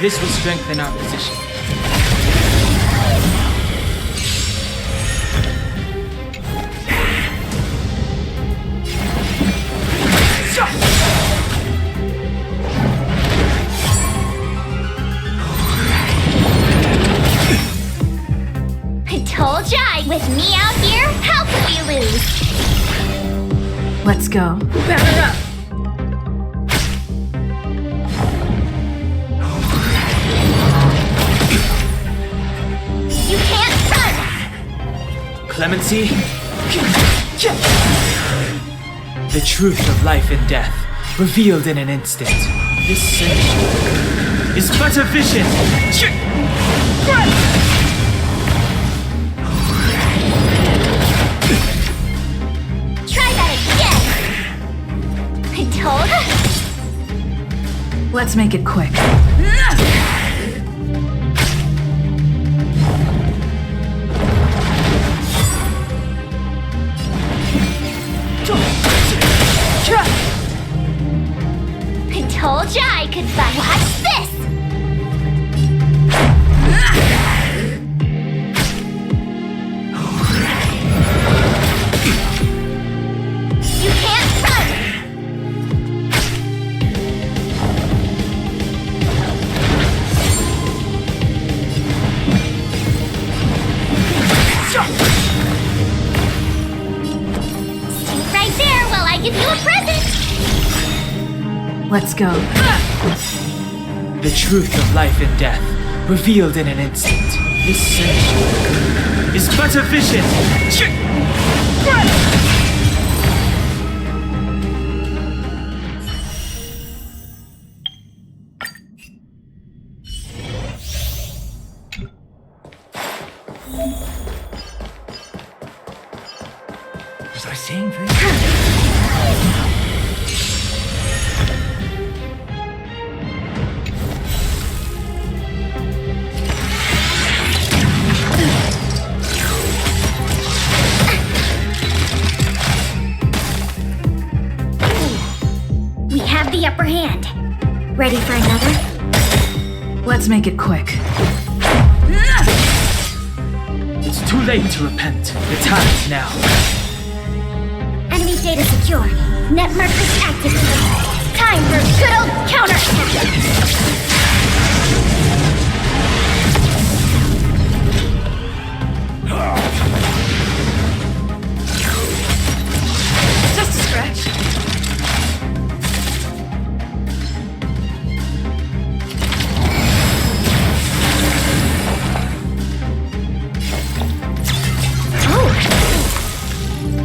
This will strengthen our position. I told ya, with me out here, how could we lose? Let's go. Batter up! You can't run! Clemency? The truth of life and death, revealed in an instant. This century is but a vision! Try that again! I told her! Let's make it quick. I told ya I could fight. Watch this! You can't run! Stay right there while I give you a present! Let's go. The truth of life and death, revealed in an instant. This century is but a vision! Was I saying things? We have the upper hand. Ready for another? Let's make it quick. It's too late to repent. The time is now. Enemy data secure. Net markers activated. Time for good old counterattack. Just a scratch.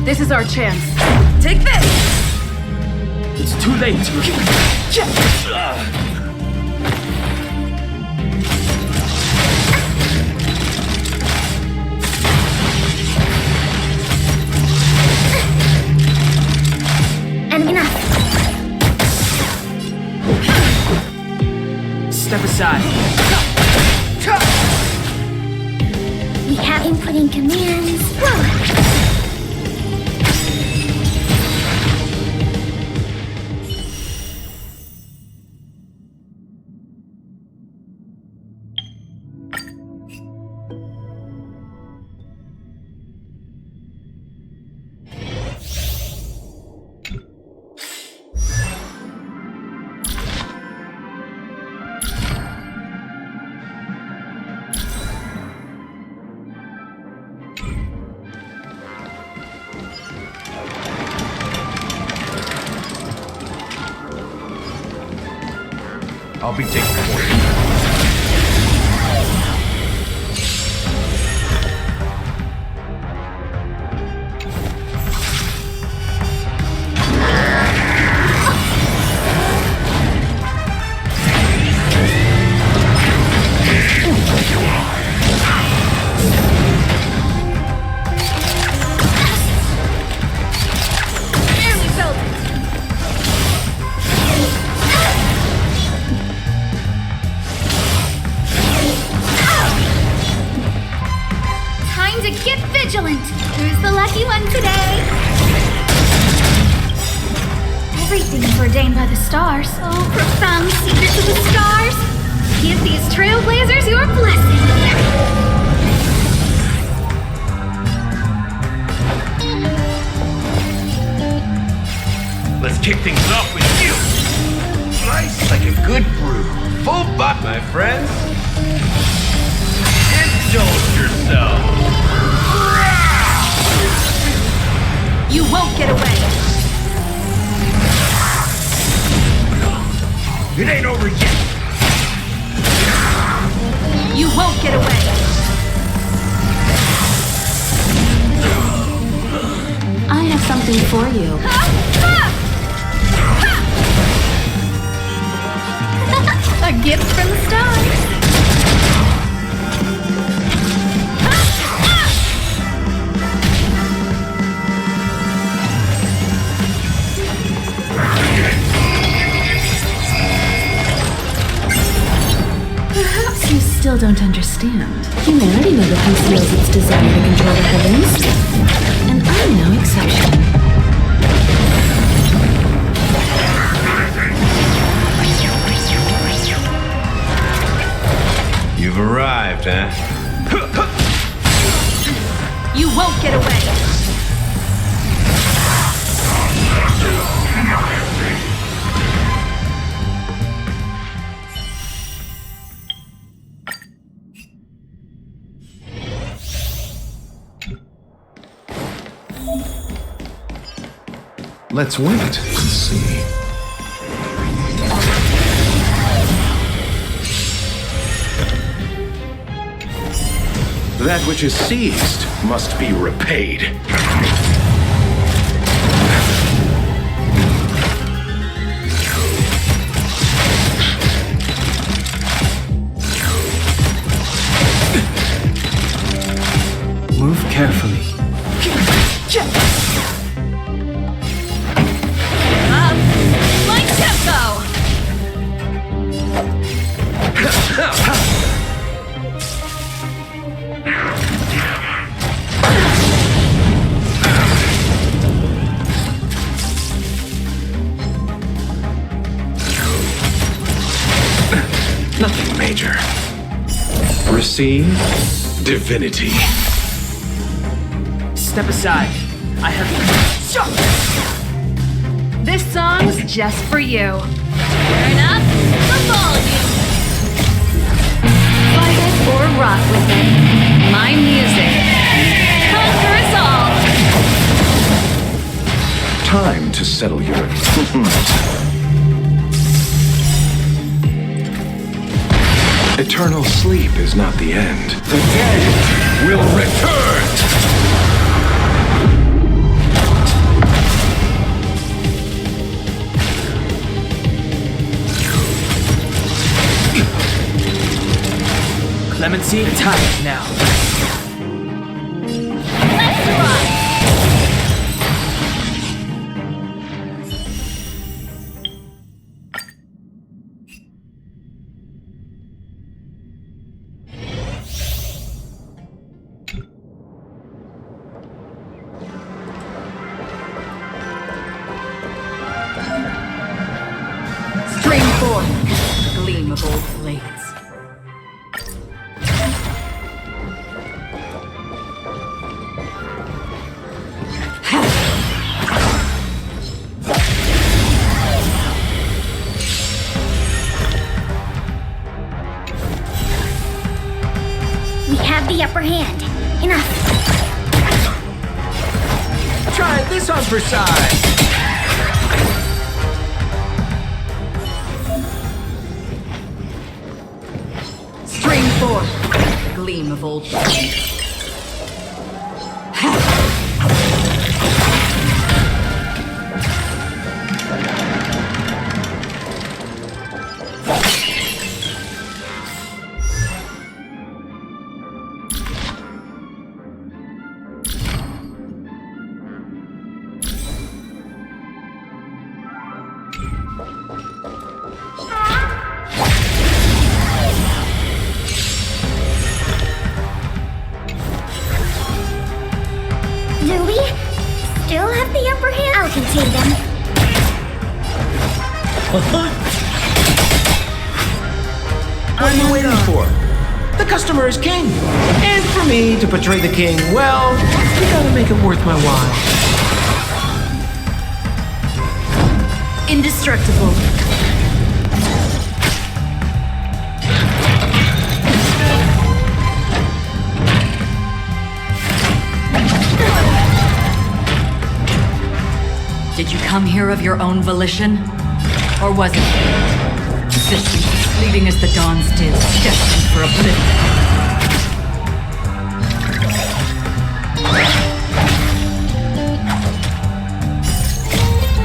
This is our chance. Take this! It's too late to repent. And enough. Step aside. We have inputting commands. Whoa. I'll be taking point. Who's the lucky one today? Everything's ordained by the stars. Oh, profound secrets of the stars. Give these trailblazers your blessing. Let's kick things off with you. Nice like a good brew. Full butt, my friends. Indulge yourself. You won't get away. It ain't over yet. You won't get away. I have something for you. A gift from the stars. Perhaps you still don't understand. Humanity never conceals its desire to control the heavens. And I'm no exception. You've arrived, huh? You won't get away. Let's wait and see. That which is seized must be repaid. Move carefully. My tempo. Nothing major. Receive divinity. Step aside. I have... This song's just for you. Turn up the volume. Fight it or rock with it. My music. Conquer us all. Time to settle your... Eternal sleep is not the end. The dead will return! Clemency, time now. Let's rock. Stream forth. Gleam of old blades. We have the upper hand. Enough. Try this on for size. dream of old times. Do we still have the upper hand? I'll contain them. What are you waiting for? The customer is king. And for me to portray the king, well, you gotta make it worth my while. Indestructible. Did you come here of your own volition? Or was it existence fleeting as the dawns did, destined for oblivion?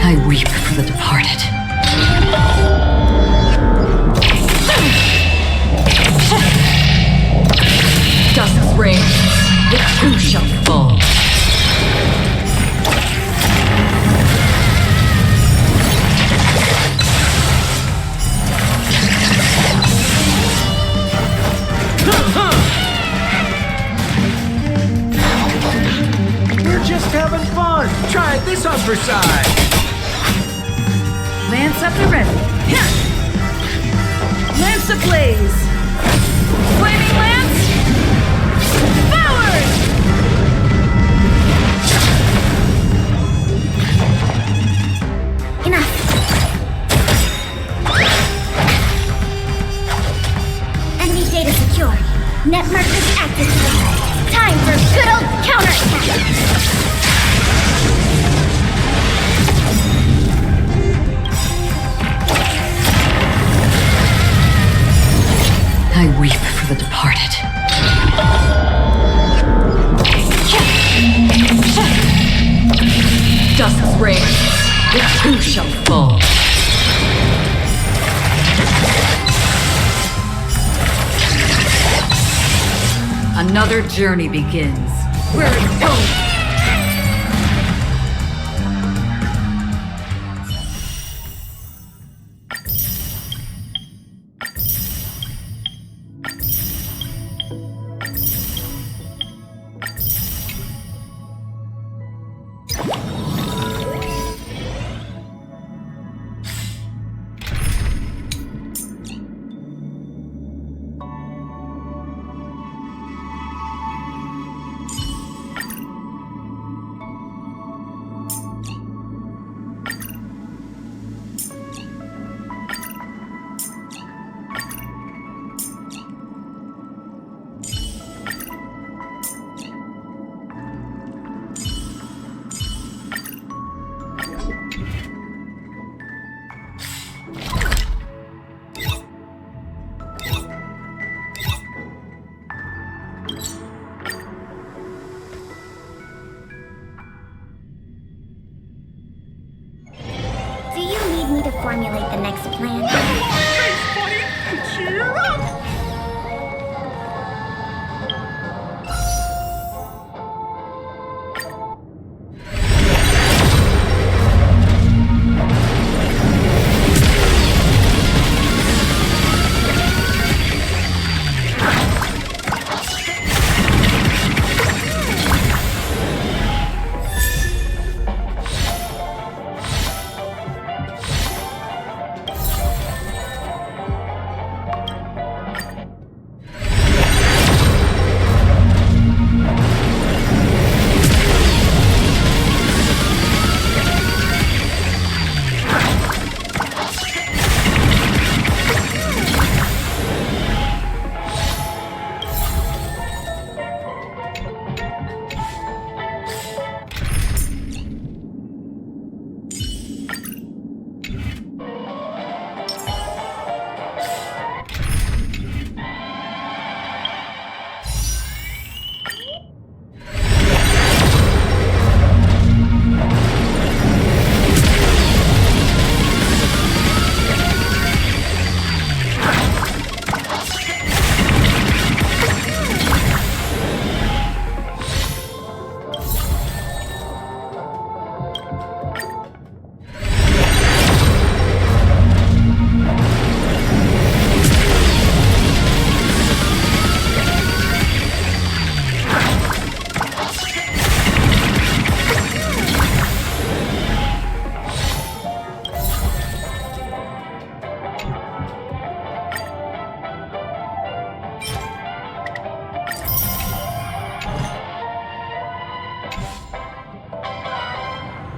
I weep for the departed. Dusk's reign, it too shall fall. We're just having fun. Try this on for size. Lance up and ready. Lance ablaze. Flaming lance. Forward! Enough. Enemy data secure. Net markers activated. Time for good old counterattack. I weep for the departed. Dusk's reign, it too shall fall. Another journey begins. Where it goes. Do you need me to formulate the next plan?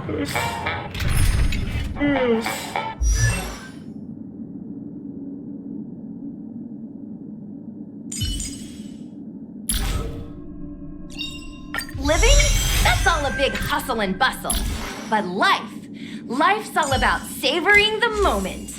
Living? That's all a big hustle and bustle. But life's all about savoring the moment.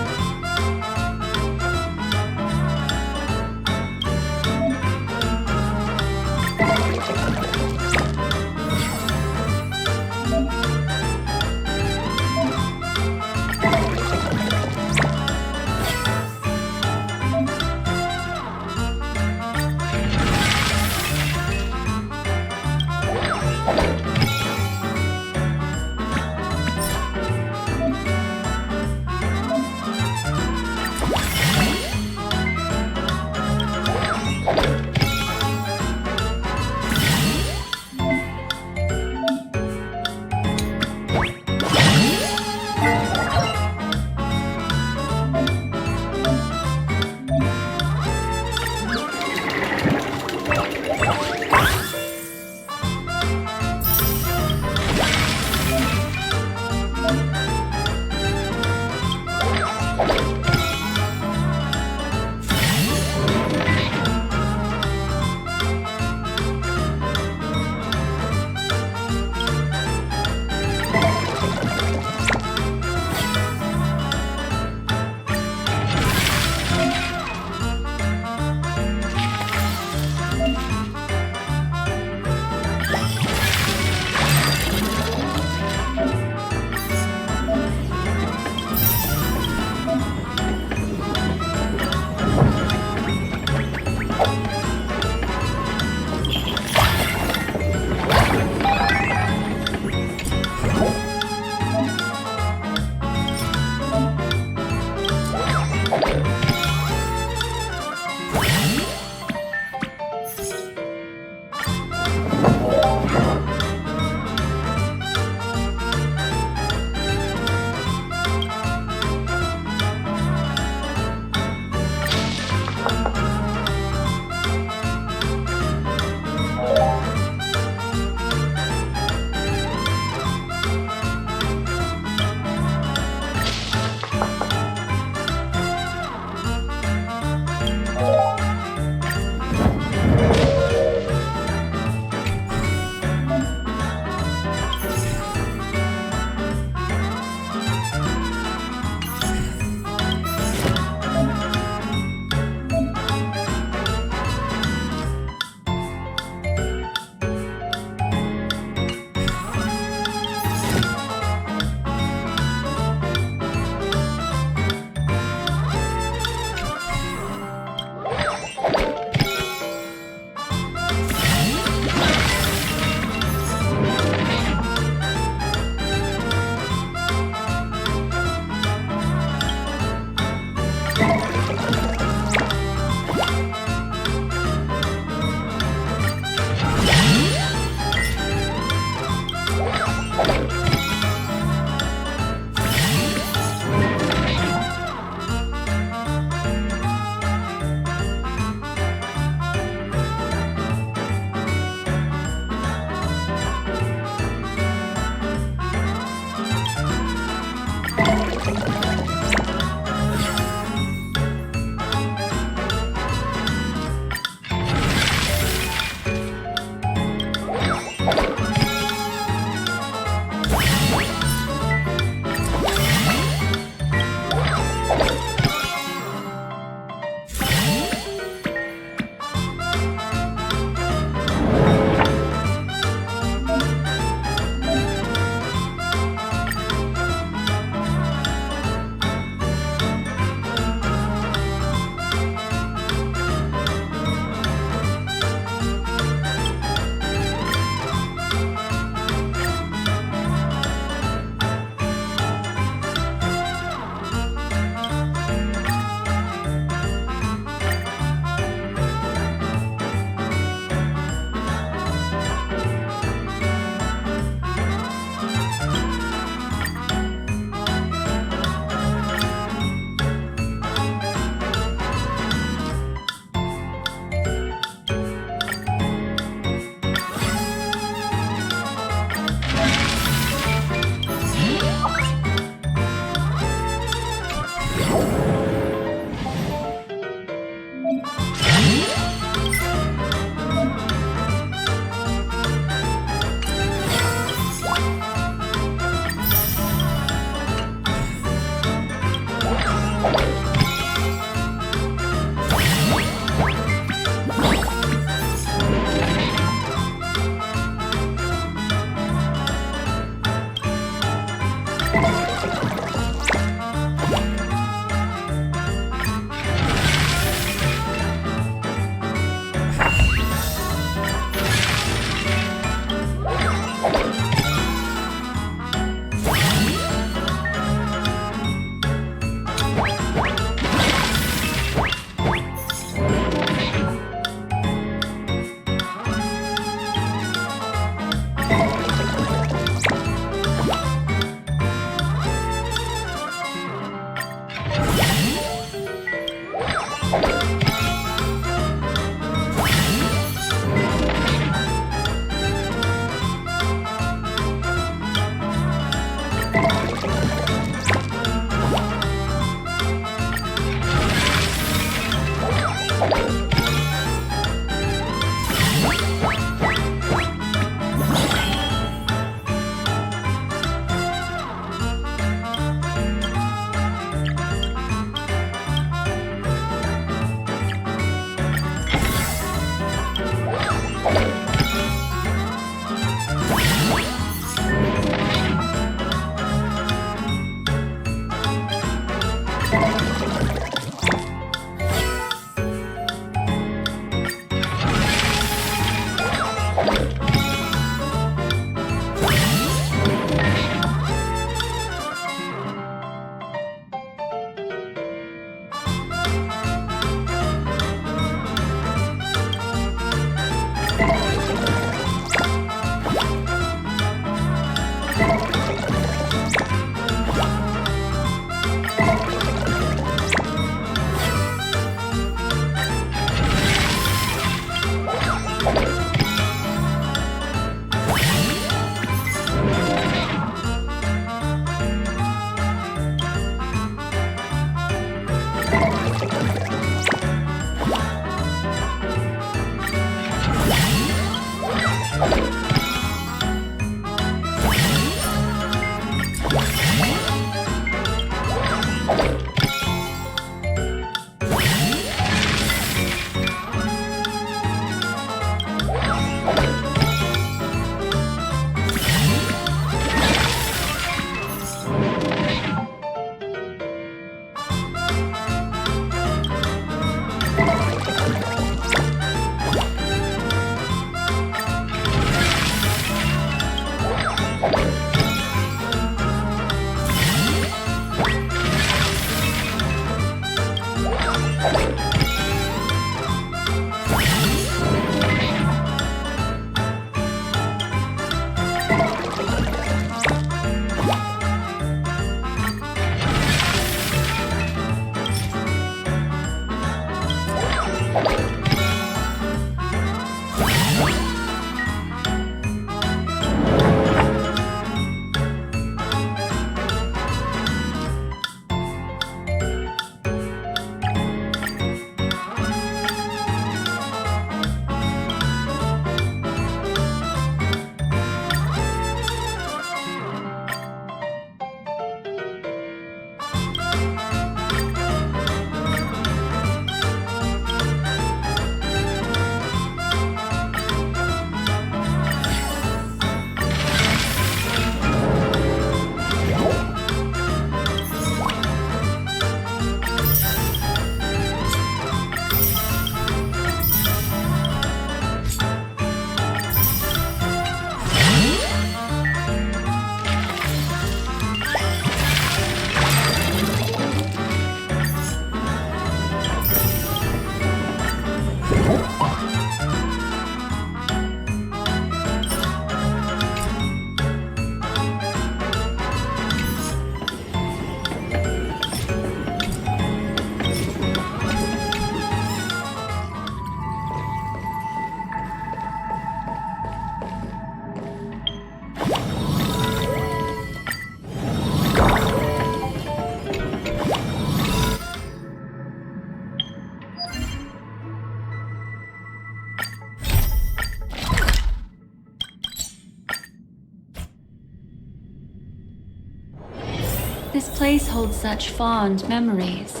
This place holds such fond memories.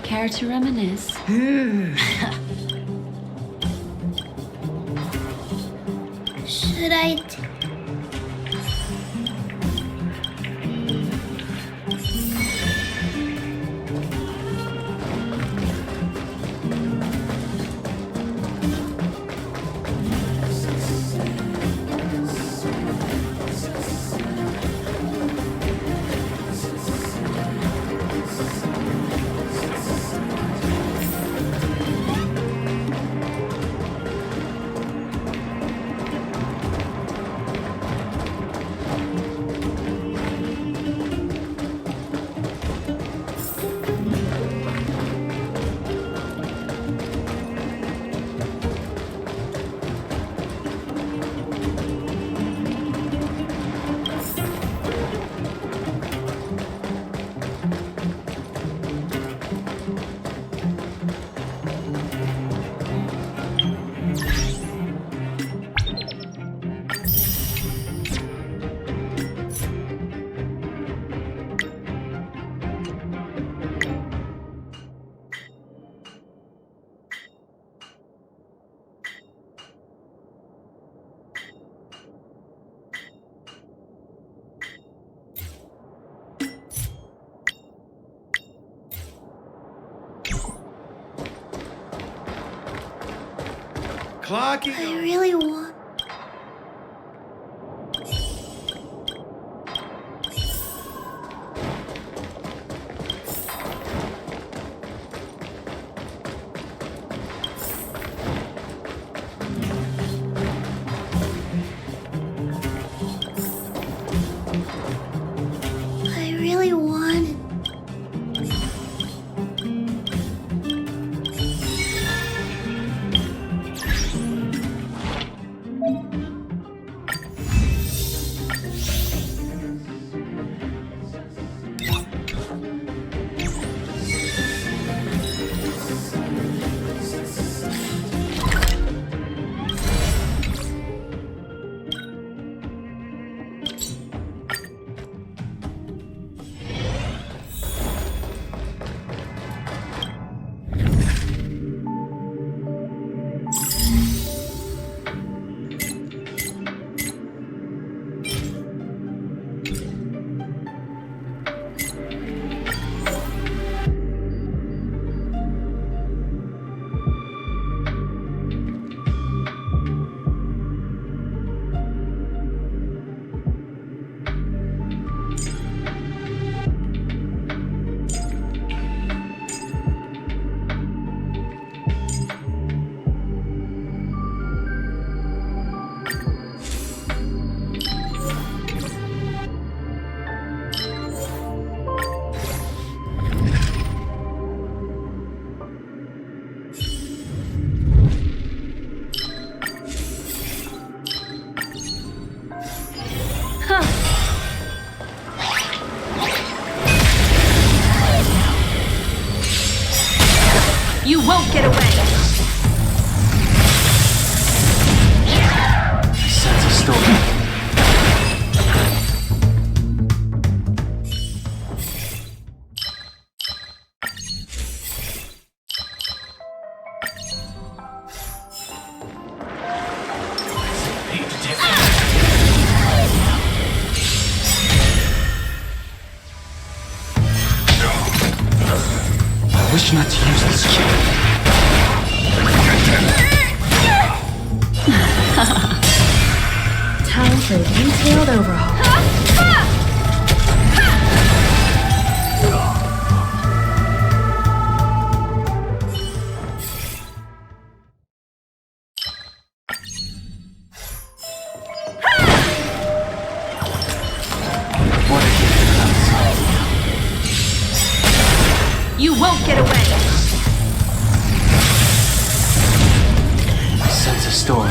Care to reminisce? Should I... Clocking. I really want... I really want... You won't get away! Sense a story. I wish not to use this skill. Time for a detailed overhaul. What a gift. You won't get away! I sense a storm.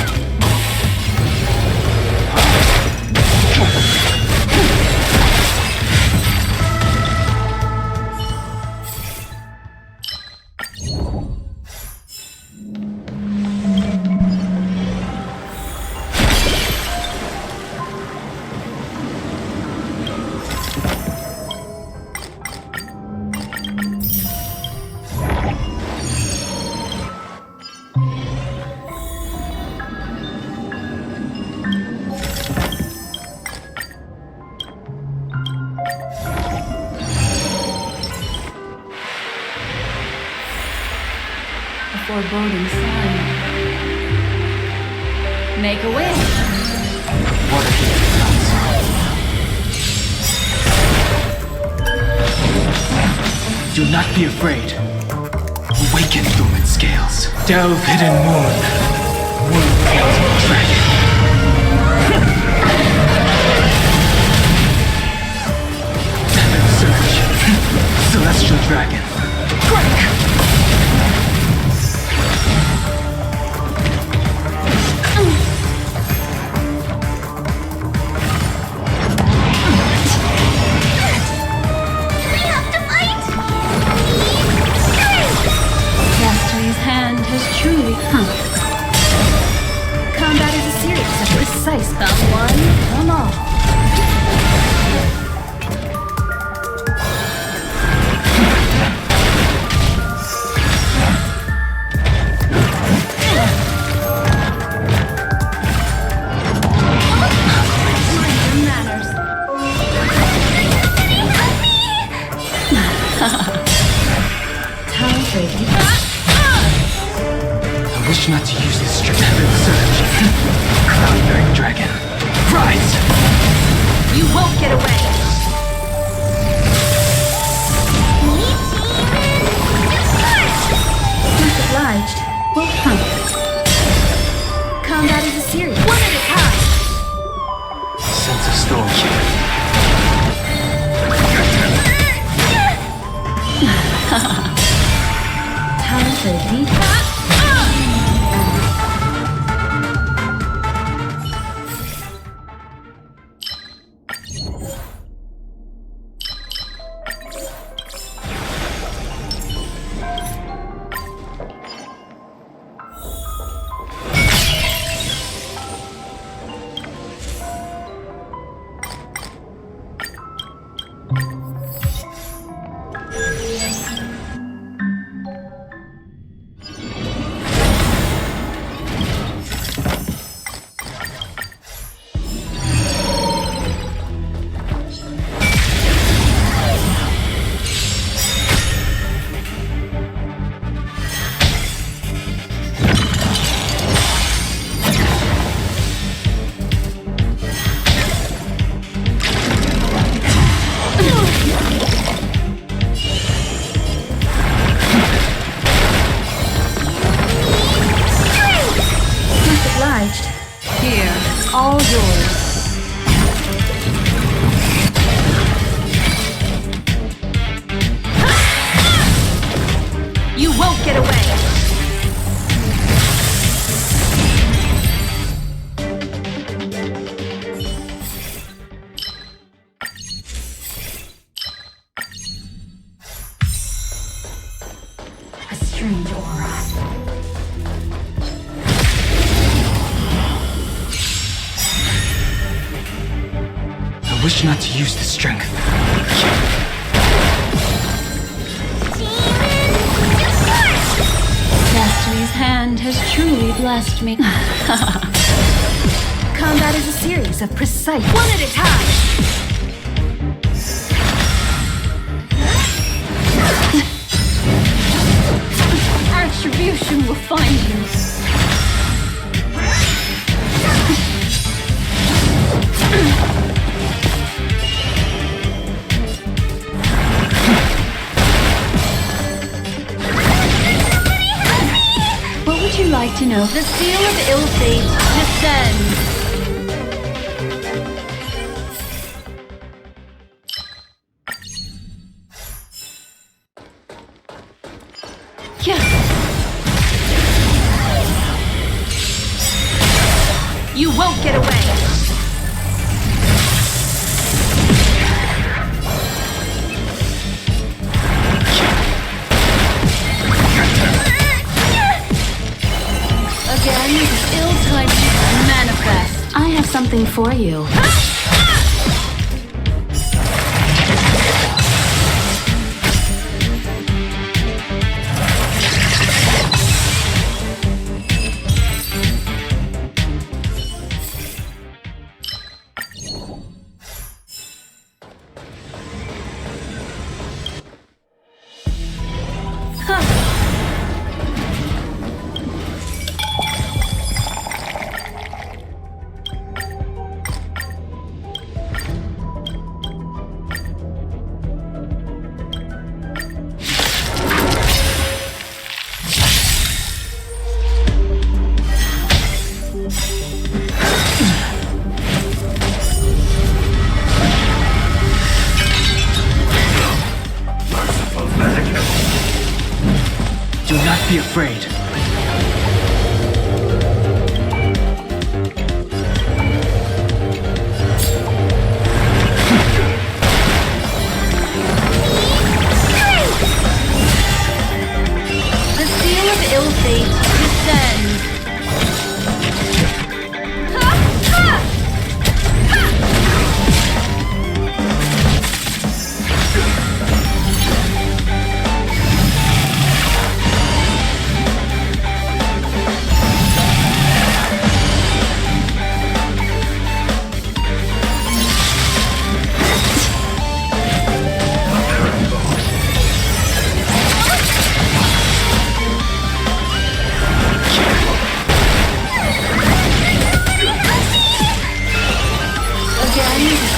foreboding sign. Make a wish. Water healing clouds. Do not be afraid. Awaken, dormant scales. Delve, hidden moon. World dragon. Heaven surge. Celestial dragon. Break! We have to fight! Destiny's hand has truly come. Combat is a series of precise come one, come all. I wish not to use this strength. Heaven surge. Cloud-bearing dragon. Rise! You won't get away! Much obliged. Well, combat is a series. One at a time! Sense of storm. Talented lead. Here, all yours. You won't get away! A strange aura. I wish not to use this strength. Destiny's hand has truly blessed me. Combat is a series of precise. One at a time! Retribution will find you. What would you like to know? The seal of ill fate descends. You won't get away! Again, it's ill-timed manifest. I have something for you. not be afraid. The seal of ill fate descends.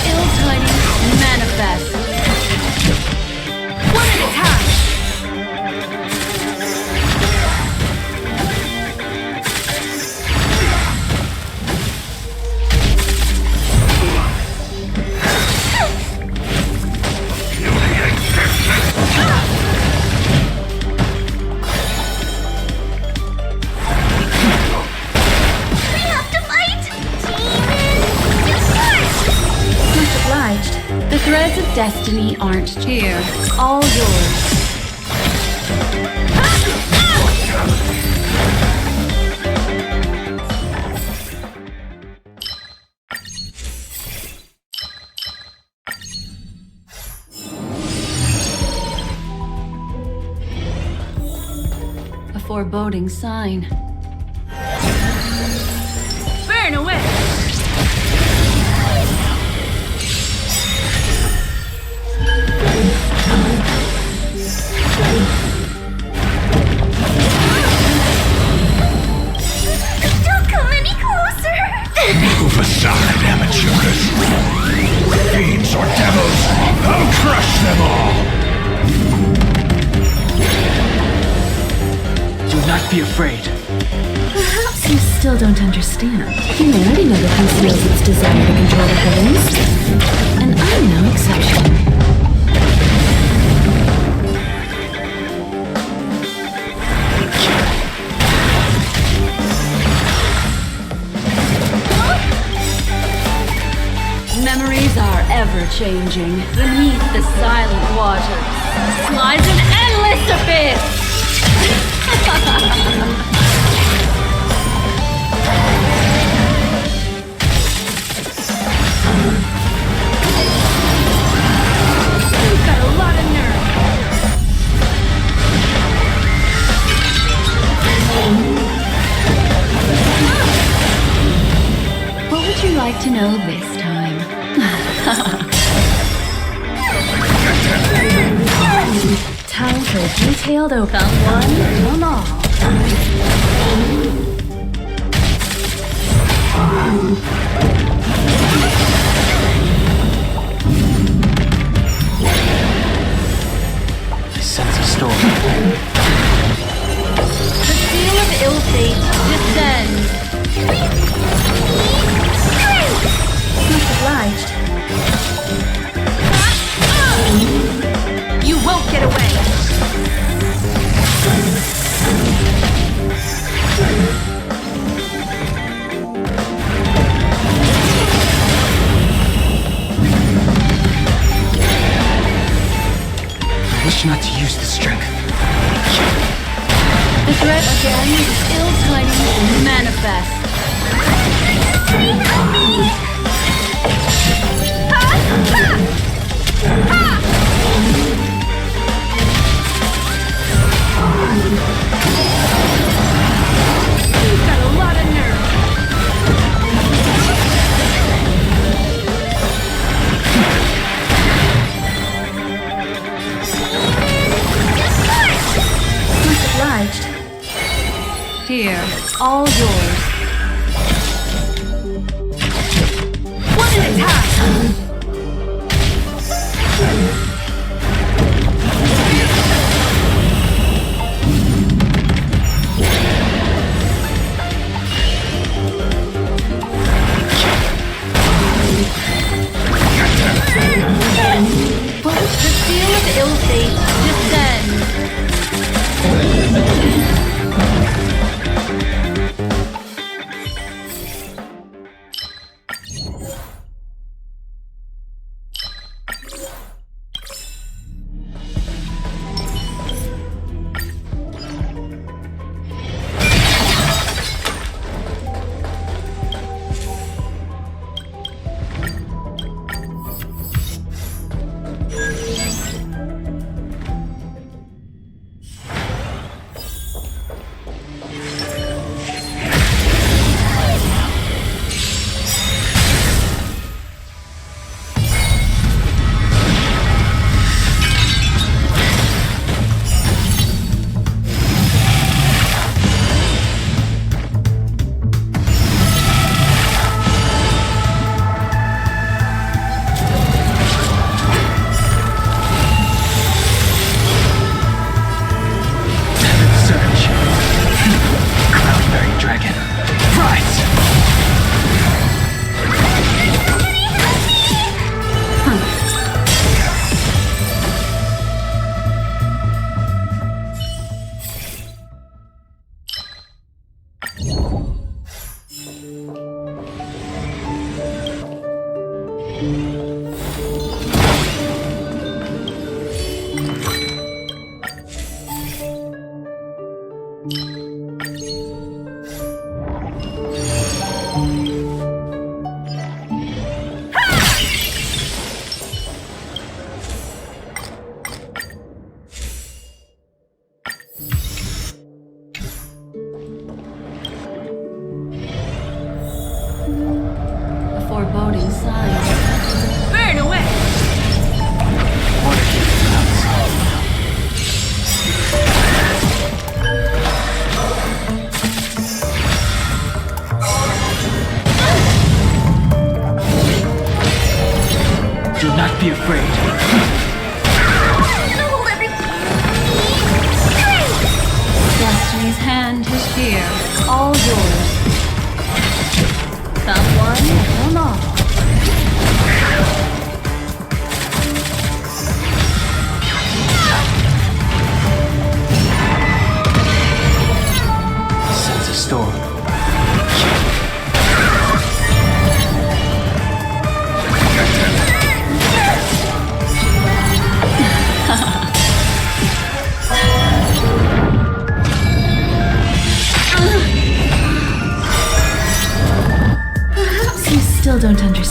Ill tidings manifest. One at a time. We have to fight! Demon! Much obliged. The threads of destiny aren't Here, all yours. A foreboding sign. Burn away! Don't come any closer! Move aside, amateurs. Fiends or devils, I'll crush them all. Do not be afraid. Perhaps you still don't understand. Humanity never conceals its desire to control the heavens. And I'm no exception. Memories are ever-changing. Beneath the silent waters lies an endless abyss! You've got a lot of nerve! What would you like to know this time? Time for a detailed open. Come one, come all. I sense a storm. The seal of ill fate descends. Much obliged. You won't get away. I wish not to use the strength. The threat again is ill tidings manifest. You've got a lot of nerve! Much obliged. Here, all yours. One at a time! The seal of ill fate descends.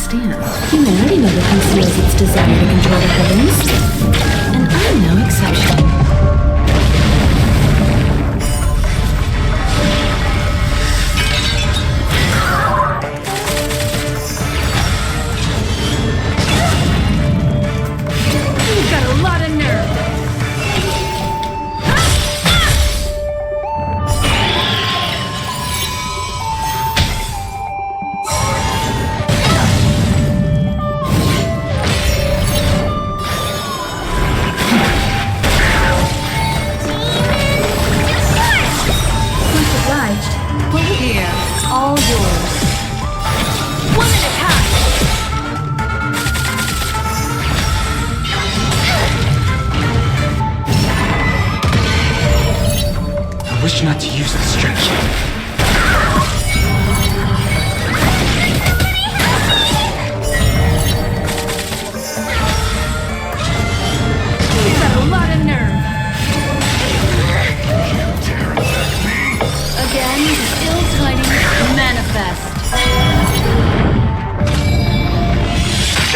understand. Humanity never conceals its desire to control the heavens. And I'm no exception. You've got a lot of nerve. Much obliged. Here, all yours. One at a time. I wish not to use the strength. You've got a lot of nerve. Again, still tiny. Manifest.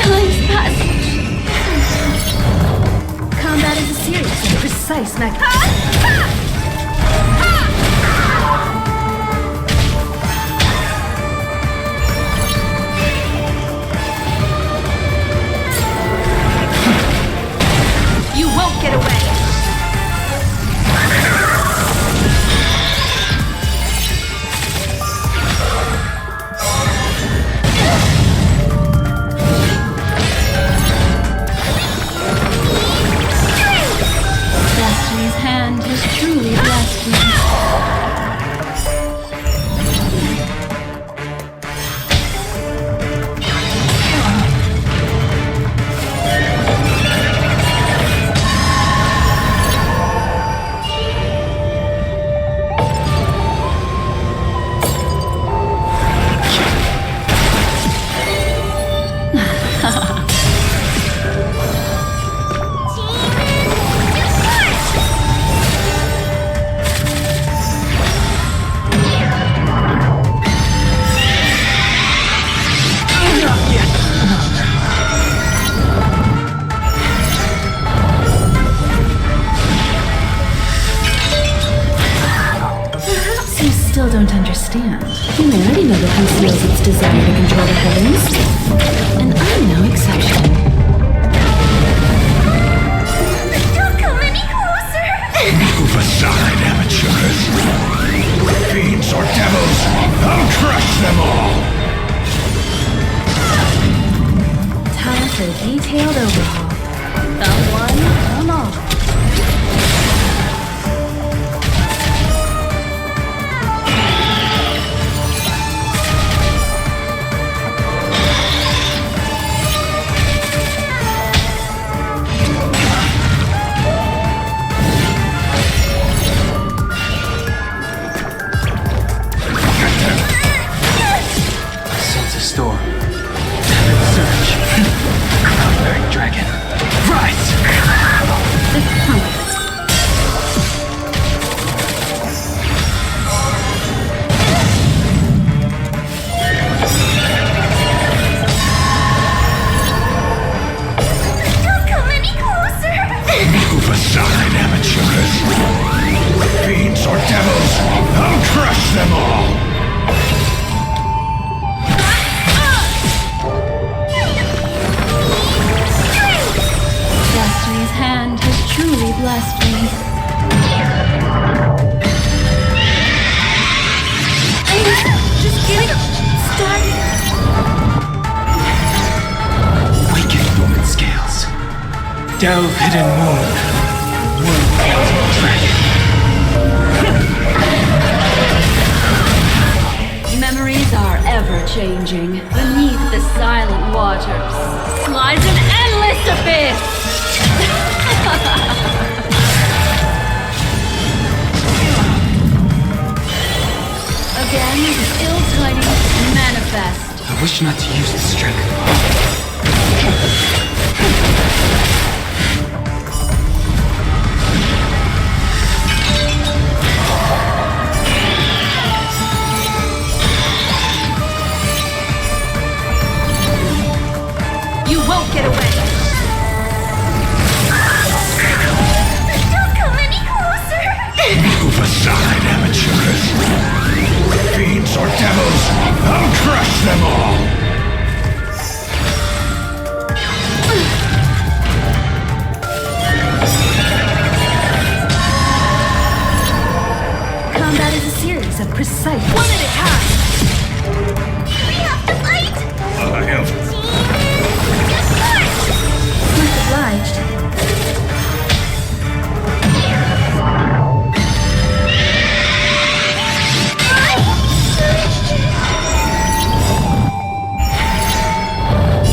Time's passage. Combat is a serious and precise You won't get away. Destiny's hand has truly blessed me. Perhaps you still don't understand. Humanity never conceals its desire to control the heavens. And I'm no exception. Don't come any closer! Move aside, amateurs. Fiends or devils, I'll crush them all! Time for a detailed overhaul. Found one, come on. Sense a storm. Heaven surge. Conquering dragon. Rise! Don't come any closer! Move aside, amateurs. Fiends or devils, I'll crush them all! Destiny's hand has truly blessed me. Just getting started. Awaken woman scales. Delve hidden moon. World dragon. Memories are ever changing. Beneath the silent waters lies an endless abyss. Again, still tiny. Manifest. I wish not to use the strength. them all! Combat is a series of precise one at a time. We have to fight! I have Much obliged.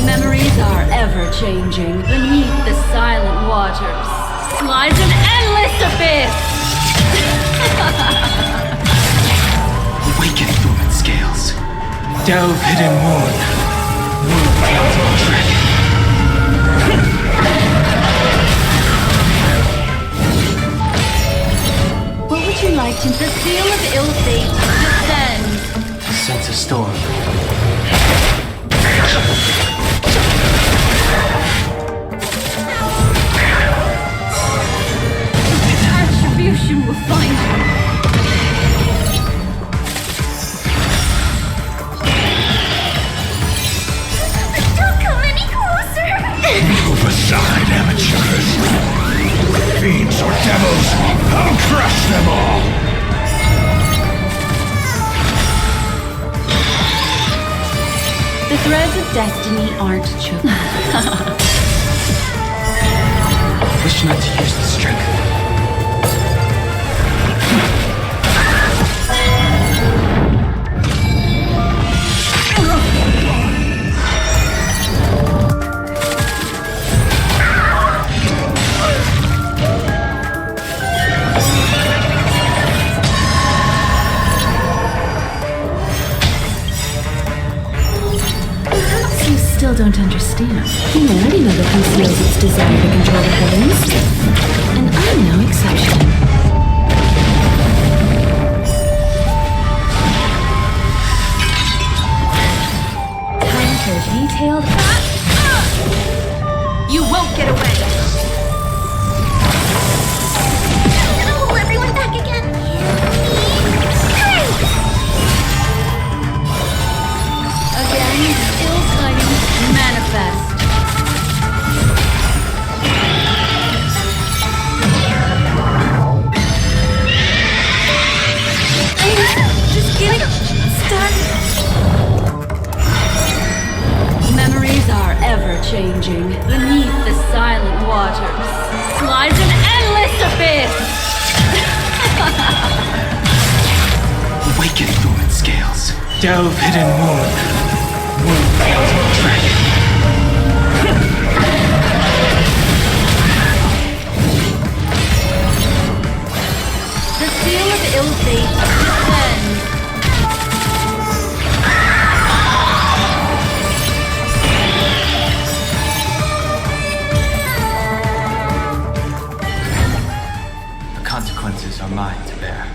Memories are ever-changing beneath the silent waters. Lies an endless abyss! Awaken dormant scales. Delve hidden moon. Move guilty dragon. What would you like to... The seal of ill fate descends. Sense a storm. Attribution will find you. Don't come any closer! move aside, amateurs! Fiends or devils, I'll crush them all! The threads of destiny aren't chosen. Wish not to use the strength. You still don't understand. Humanity never conceals its desire to control the heavens. And I'm no exception. Time for detailed... You won't get away! I'm gonna hold everyone back again. Again, ill tidings manifest. Just getting started. Memories are ever-changing beneath the silent waters. Lies an endless abyss! Awaken dormant scales. Delve hidden moon. Move guilty dragon. The seal of ill fate descends. The consequences are mine to bear.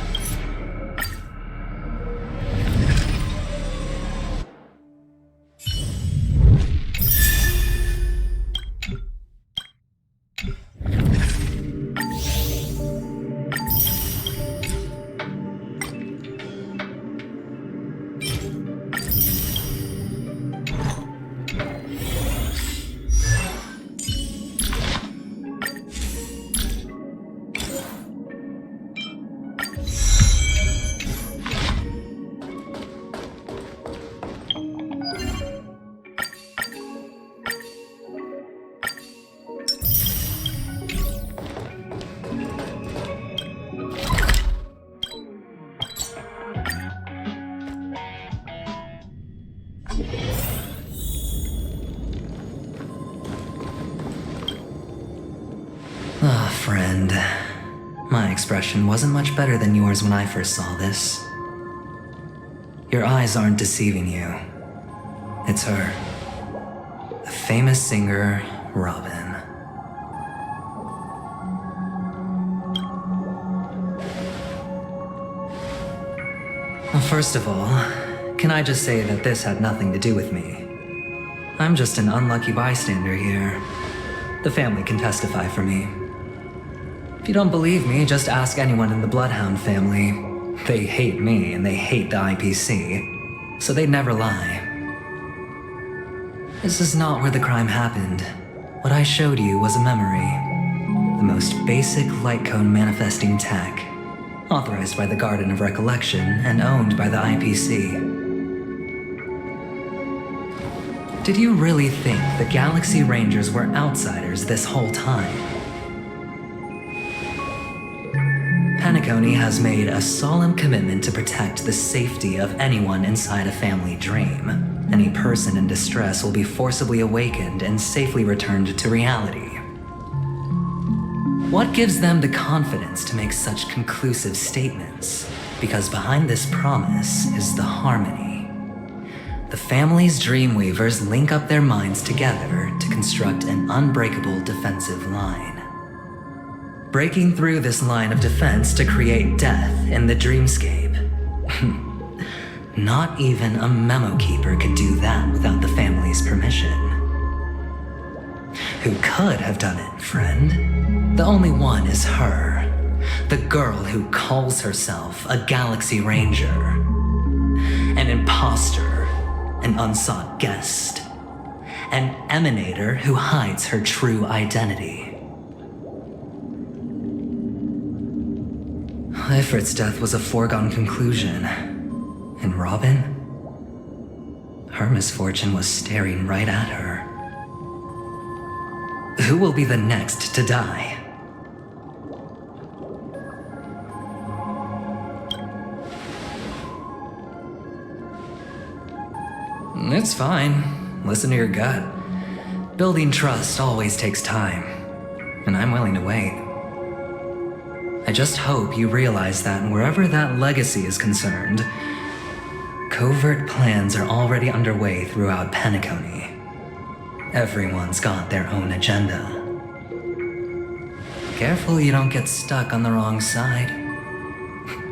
Ah, friend. My expression wasn't much better than yours when I first saw this. Your eyes aren't deceiving you. It's her. The famous singer, Robin. Well, first of all, can I just say that this had nothing to do with me? I'm just an unlucky bystander here. The family can testify for me. If you don't believe me, just ask anyone in the Bloodhound family. They hate me and they hate the IPC, so they'd never lie. This is not where the crime happened. What I showed you was a memory. The most basic light cone manifesting tech, authorized by the Garden of Recollection and owned by the IPC. Did you really think the Galaxy Rangers were outsiders this whole time? Penacony has made a solemn commitment to protect the safety of anyone inside a family dream. Any person in distress will be forcibly awakened and safely returned to reality. What gives them the confidence to make such conclusive statements? Because behind this promise is the harmony. The family's Dreamweavers link up their minds together to construct an unbreakable defensive line. Breaking through this line of defense to create death in the dreamscape. Not even a memo keeper could do that without the family's permission. Who could have done it, friend? The only one is her. The girl who calls herself a Galaxy Ranger. An imposter, an unsought guest. An emanator who hides her true identity. Ifrit's death was a foregone conclusion. And Robin? Her misfortune was staring right at her. Who will be the next to die? It's fine. Listen to your gut. Building trust always takes time, and I'm willing to wait. I just hope you realize that wherever that legacy is concerned, covert plans are already underway throughout Penacony. Everyone's got their own agenda. Careful you don't get stuck on the wrong side.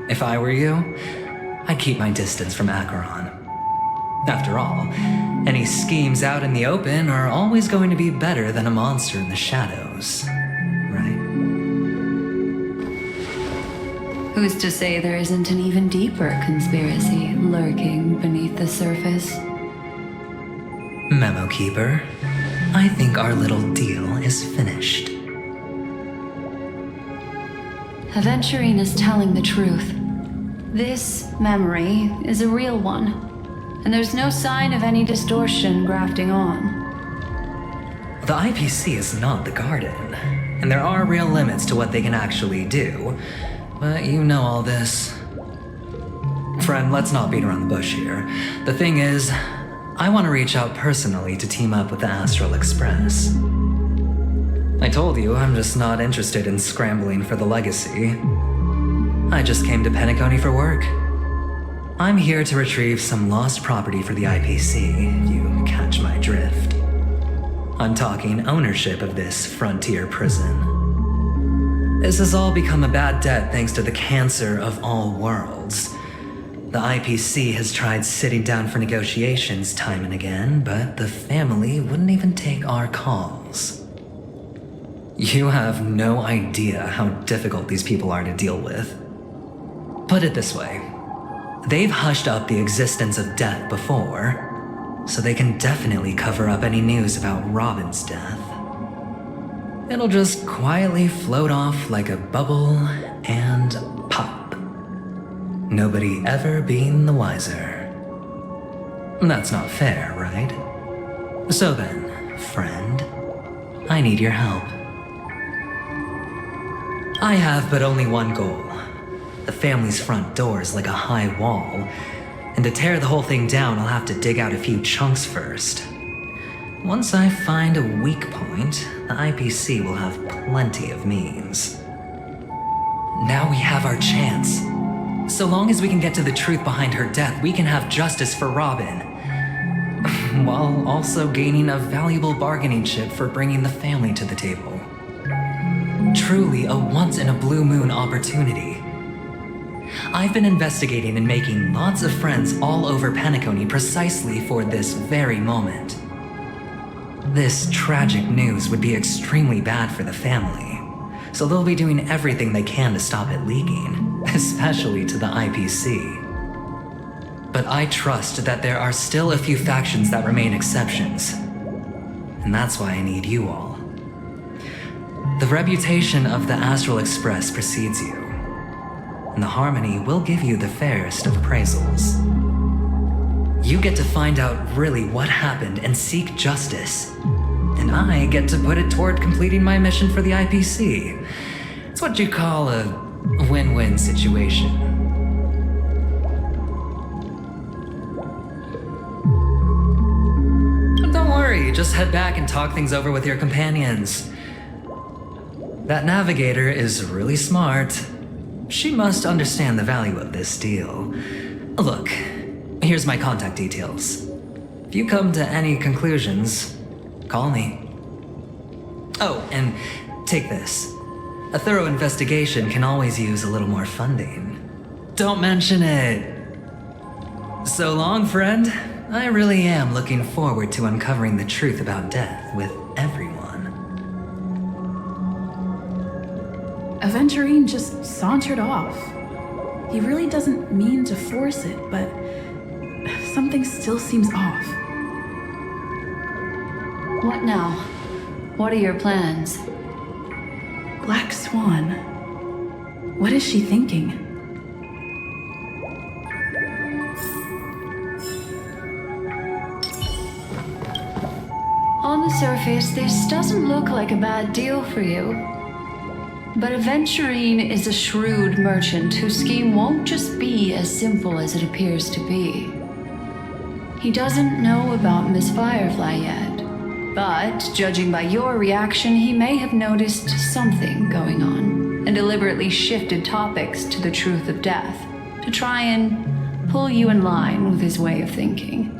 If I were you, I'd keep my distance from Acheron. After all, any schemes out in the open are always going to be better than a monster in the shadows, right? Who's to say there isn't an even deeper conspiracy lurking beneath the surface? Memo Keeper, I think our little deal is finished. Aventurine is telling the truth. This memory is a real one, and there's no sign of any distortion grafting on. The IPC is not the Garden, and there are real limits to what they can actually do. But you know all this. Friend, let's not beat around the bush here. The thing is, I want to reach out personally to team up with the Astral Express. I told you I'm just not interested in scrambling for the legacy. I just came to Penacony for work. I'm here to retrieve some lost property for the IPC, if you catch my drift. I'm talking ownership of this frontier prison. This has all become a bad debt thanks to the cancer of all worlds. The IPC has tried sitting down for negotiations time and again, but the family wouldn't even take our calls. You have no idea how difficult these people are to deal with. Put it this way, they've hushed up the existence of death before, so they can definitely cover up any news about Robin's death. It'll just quietly float off like a bubble and pop. Nobody ever being the wiser. That's not fair, right? So then, friend, I need your help. I have but only one goal. The family's front door is like a high wall, and to tear the whole thing down, I'll have to dig out a few chunks first. Once I find a weak point, the IPC will have plenty of means. Now we have our chance. So long as we can get to the truth behind her death, we can have justice for Robin. While also gaining a valuable bargaining chip for bringing the family to the table. Truly a once-in-a-blue-moon opportunity. I've been investigating and making lots of friends all over Penacony precisely for this very moment. This tragic news would be extremely bad for the family, so they'll be doing everything they can to stop it leaking, especially to the IPC. But I trust that there are still a few factions that remain exceptions. and that's why I need you all. The reputation of the Astral Express precedes you, and the Harmony will give you the fairest of appraisals. You get to find out really what happened and seek justice, and I get to put it toward completing my mission for the IPC. It's what you call a win-win situation. Don't worry, just head back and talk things over with your companions. That navigator is really smart. She must understand the value of this deal. Look, here's my contact details. If you come to any conclusions, call me. Oh, and take this. A thorough investigation can always use a little more funding. Don't mention it. So long, friend. I really am looking forward to uncovering the truth about death with everyone. Aventurine just sauntered off. He really doesn't mean to force it, but something still seems off. What now? What are your plans? Black Swan. What is she thinking? On the surface, this doesn't look like a bad deal for you. But Aventurine is a shrewd merchant whose scheme won't just be as simple as it appears to be. He doesn't know about Miss Firefly yet, but judging by your reaction, he may have noticed something going on and deliberately shifted topics to the truth of death to try and pull you in line with his way of thinking.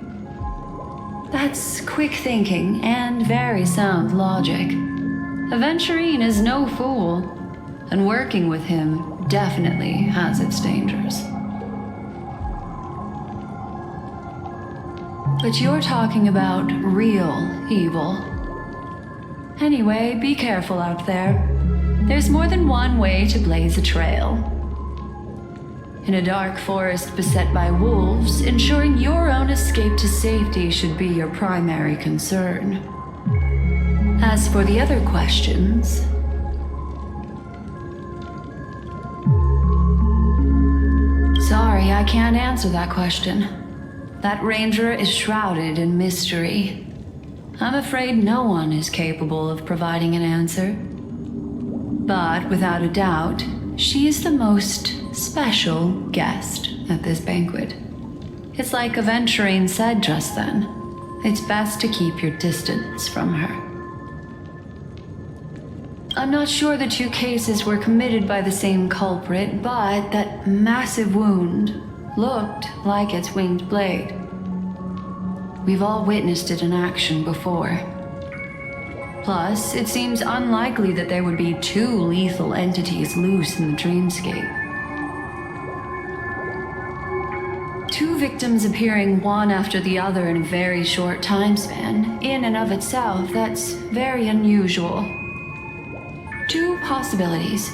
That's quick thinking and very sound logic. Aventurine is no fool, and working with him definitely has its dangers. But you're talking about real evil. Anyway, be careful out there. There's more than one way to blaze a trail. In a dark forest beset by wolves, ensuring your own escape to safety should be your primary concern. As for the other questions, sorry, I can't answer that question. That ranger is shrouded in mystery. I'm afraid no one is capable of providing an answer. But without a doubt, she is the most special guest at this banquet. It's like Aventurine said just then. It's best to keep your distance from her. I'm not sure the two cases were committed by the same culprit, but that massive wound looked like its winged blade. We've all witnessed it in action before. Plus, it seems unlikely that there would be two lethal entities loose in the dreamscape. Two victims appearing one after the other in a very short time span, in and of itself, that's very unusual. Two possibilities.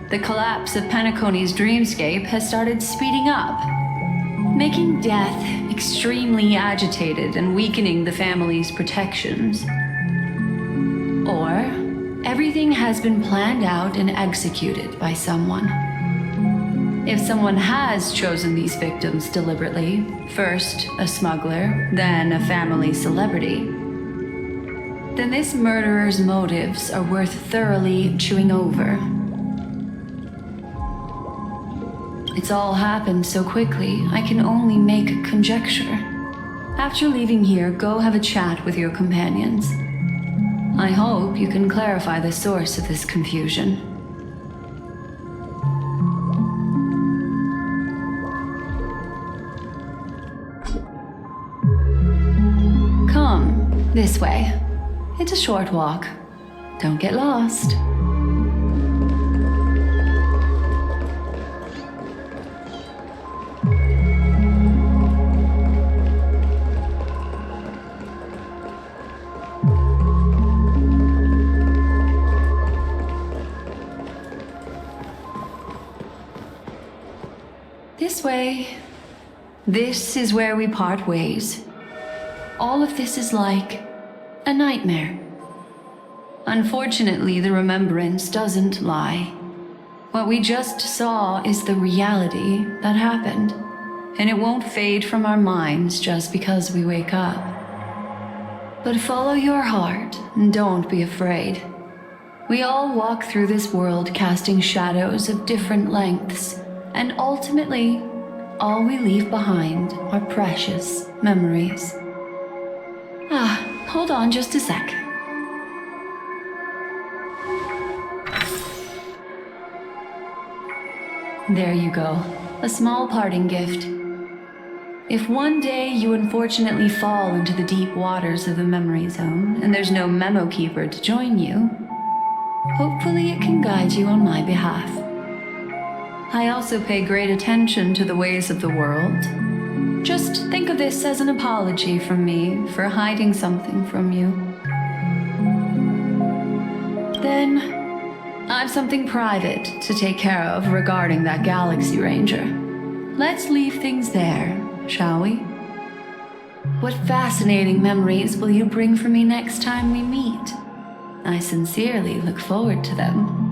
The collapse of Penacony's dreamscape has started speeding up, making death extremely agitated and weakening the family's protections. Or everything has been planned out and executed by someone. If someone has chosen these victims deliberately, first a smuggler, then a family celebrity, then this murderer's motives are worth thoroughly chewing over. It's all happened so quickly, I can only make conjecture. After leaving here, go have a chat with your companions. I hope you can clarify the source of this confusion. Come, this way. It's a short walk. Don't get lost. This way. This is where we part ways. All of this is like a nightmare. Unfortunately, the remembrance doesn't lie. What we just saw is the reality that happened, and it won't fade from our minds just because we wake up. But follow your heart and don't be afraid. We all walk through this world casting shadows of different lengths, and ultimately, all we leave behind are precious memories. Hold on just a sec. There you go, a small parting gift. If one day you unfortunately fall into the deep waters of the memory zone and there's no memo keeper to join you, hopefully it can guide you on my behalf. I also pay great attention to the ways of the world. Just think of this as an apology from me for hiding something from you. Then, I've something private to take care of regarding that Galaxy Ranger. Let's leave things there, shall we? What fascinating memories will you bring for me next time we meet? I sincerely look forward to them.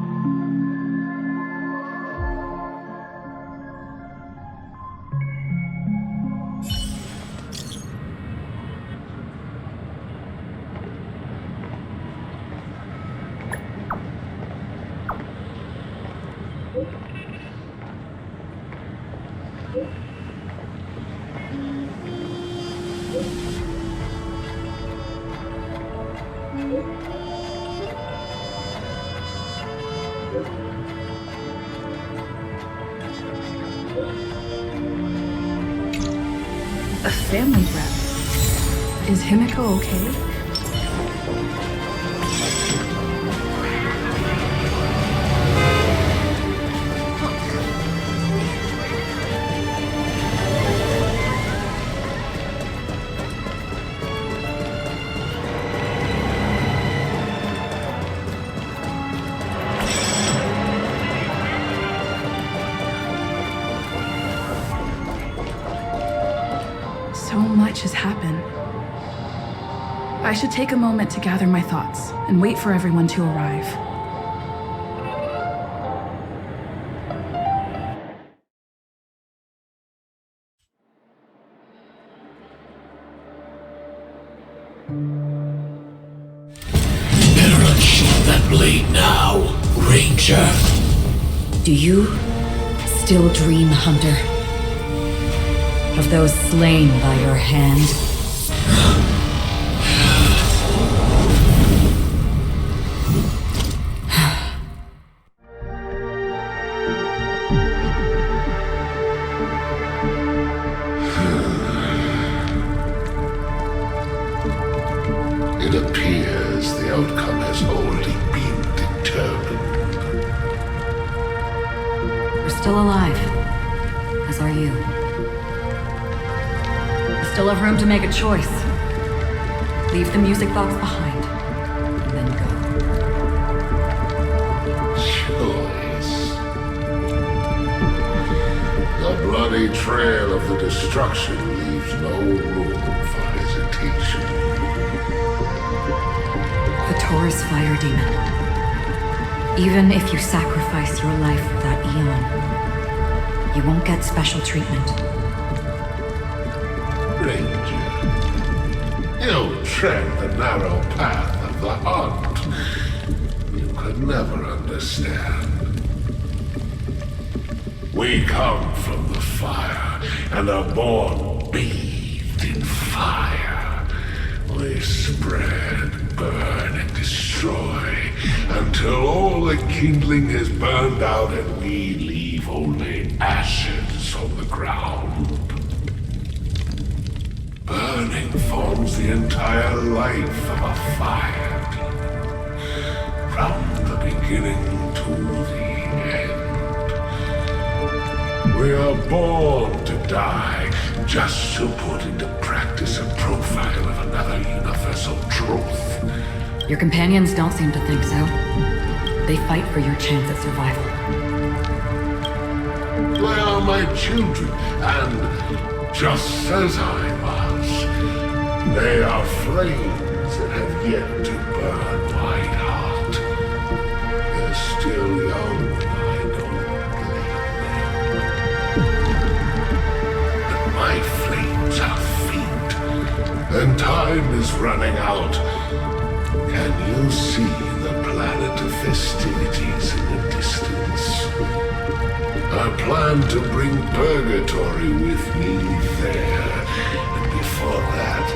A family rep. Is Himiko okay? So much has happened. I should take a moment to gather my thoughts and wait for everyone to arrive. Better unsheath that blade now, Ranger. Do you still dream, Hunter? Of those slain by your hand? It appears the outcome has already been determined. We're still alive, as are you. Still have room to make a choice. Leave the music box behind, and then go. Choice. The bloody trail of the destruction leaves no room for hesitation. The Taurus fire demon. Even if you sacrifice your life for that eon, you won't get special treatment. Ranger, you tread the narrow path of the hunt. You could never understand. We come from the fire and are born bathed in fire. We spread, burn, and destroy until all the kindling is burned out and we leave only ashes on the ground. Burning forms the entire life of a fire demon, from the beginning to the end. We are born to die just to put into practice a profile of another universal truth. Your companions don't seem to think so. They fight for your chance at survival. They are my children, and just as I was, they are flames flames that have yet to burn white hot. They're still young, I don't blame them. But my flames are faint, and time is running out. Can you see the planet of festivities in the distance? I plan to bring Purgatory with me there, and before that,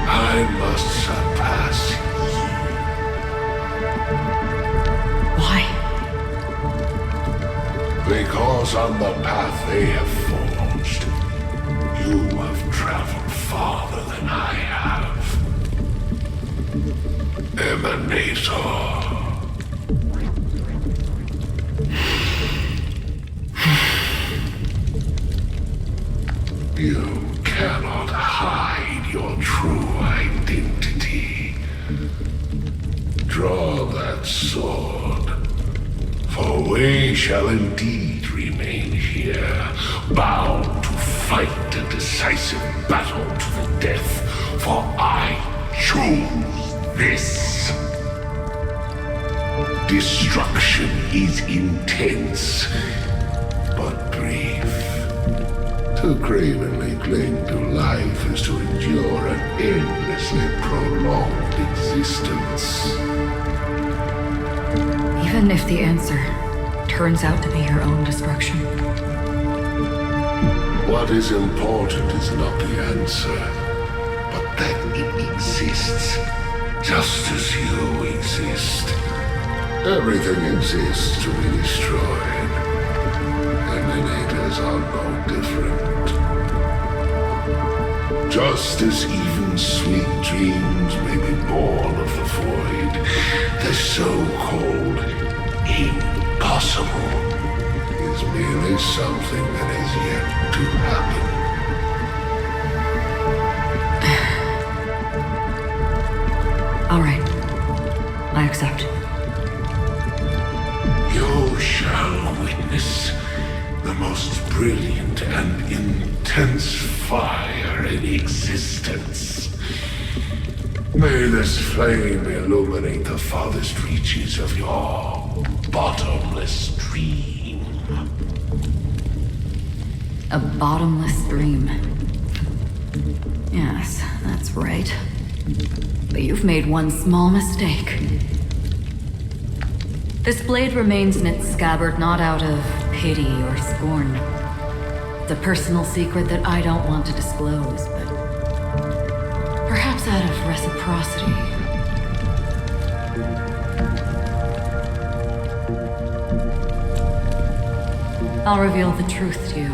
I must surpass you. Why? Because on the path they have forged, you have traveled farther than I have. Emanator. You cannot hide your true identity. Draw that sword, for we shall indeed remain here, bound to fight a decisive battle to the death, for I choose this. Destruction is intense, but brief. To cravenly cling to life is to endure an endlessly prolonged existence. Even if the answer turns out to be your own destruction. What is important is not the answer, but that it exists, just as you exist. Everything exists to be destroyed. Emanators are no different. Just as even sweet dreams may be born of the void, the so-called impossible is merely something that is yet to happen. All right. I accept. You shall witness the most brilliant and intense fire in existence. May this flame illuminate the farthest reaches of your bottomless dream. A bottomless dream. Yes, that's right. But you've made one small mistake. This blade remains in its scabbard not out of pity or scorn. It's a personal secret that I don't want to disclose, but perhaps out of reciprocity. I'll reveal the truth to you.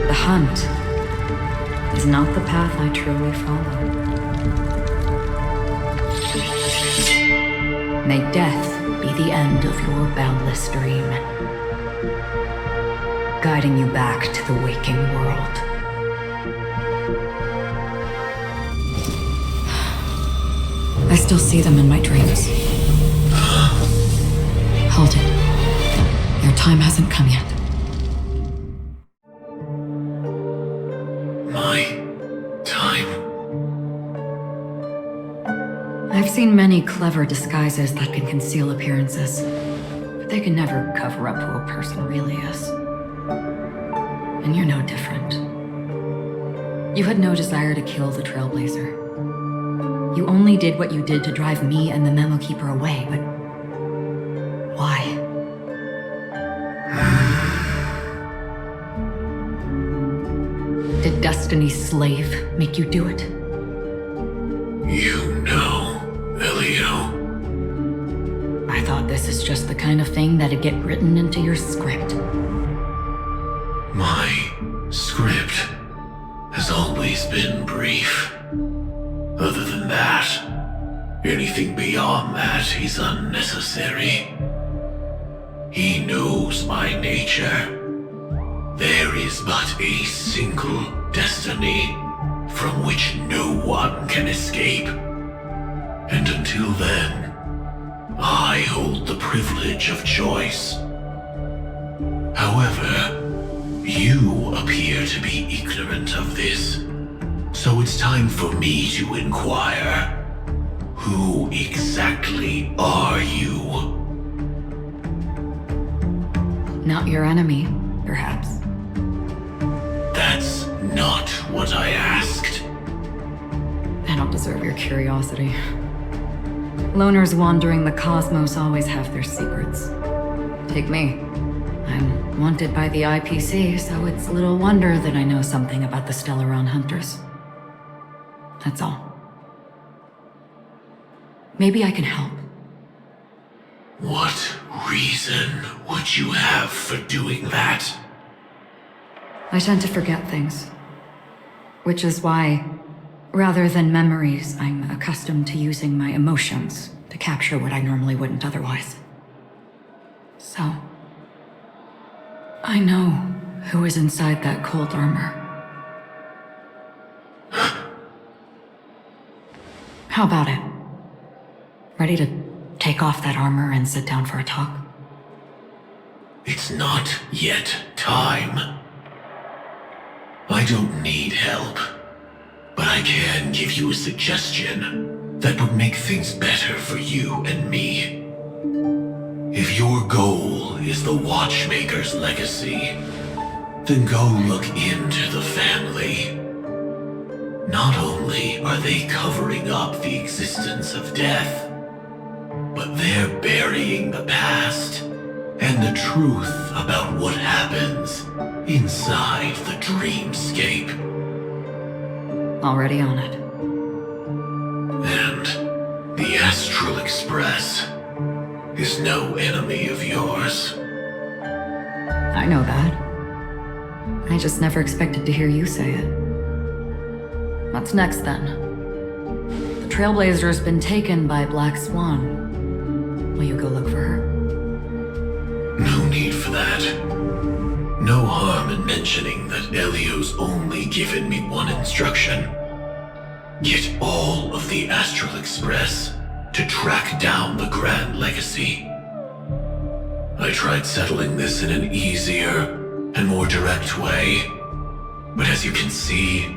The hunt is not the path I truly follow. May death be the end of your boundless dream, guiding you back to the waking world. I still see them in my dreams. Hold it. Your time hasn't come yet. My time? I've seen many clever disguises that can conceal appearances, but they can never cover up who a person really is. And you're no different. You had no desire to kill the Trailblazer. You only did what you did to drive me and the Memo Keeper away, but why? Did Destiny's slave make you do it? You know, Elio. I thought this is just the kind of thing that'd get written into your script. My script has always been brief. Other than that, anything beyond that is unnecessary. He knows my nature. There is but a single destiny from which no one can escape. And until then, I hold the privilege of choice. However, you appear to be ignorant of this. So it's time for me to inquire. Who exactly are you? Not your enemy, perhaps. That's not what I asked. I don't deserve your curiosity. Loners wandering the cosmos always have their secrets. Take me. I'm wanted by the IPC, so it's little wonder that I know something about the Stellaron Hunters. That's all. Maybe I can help. What reason would you have for doing that? I tend to forget things. Which is why, rather than memories, I'm accustomed to using my emotions to capture what I normally wouldn't otherwise. So, I know who is inside that cold armor. How about it? Ready to take off that armor and sit down for a talk? It's not yet time. I don't need help, but I can give you a suggestion that would make things better for you and me. If your goal is the Watchmaker's legacy, then go look into the family. Not only are they covering up the existence of death, but they're burying the past and the truth about what happens inside the dreamscape. Already on it. And the Astral Express is no enemy of yours. I know that. I just never expected to hear you say it. What's next, then? The Trailblazer's been taken by Black Swan. Will you go look for her? No need for that. No harm in mentioning that Elio's only given me one instruction. Get all of the Astral Express to track down the Grand Legacy. I tried settling this in an easier and more direct way, but as you can see,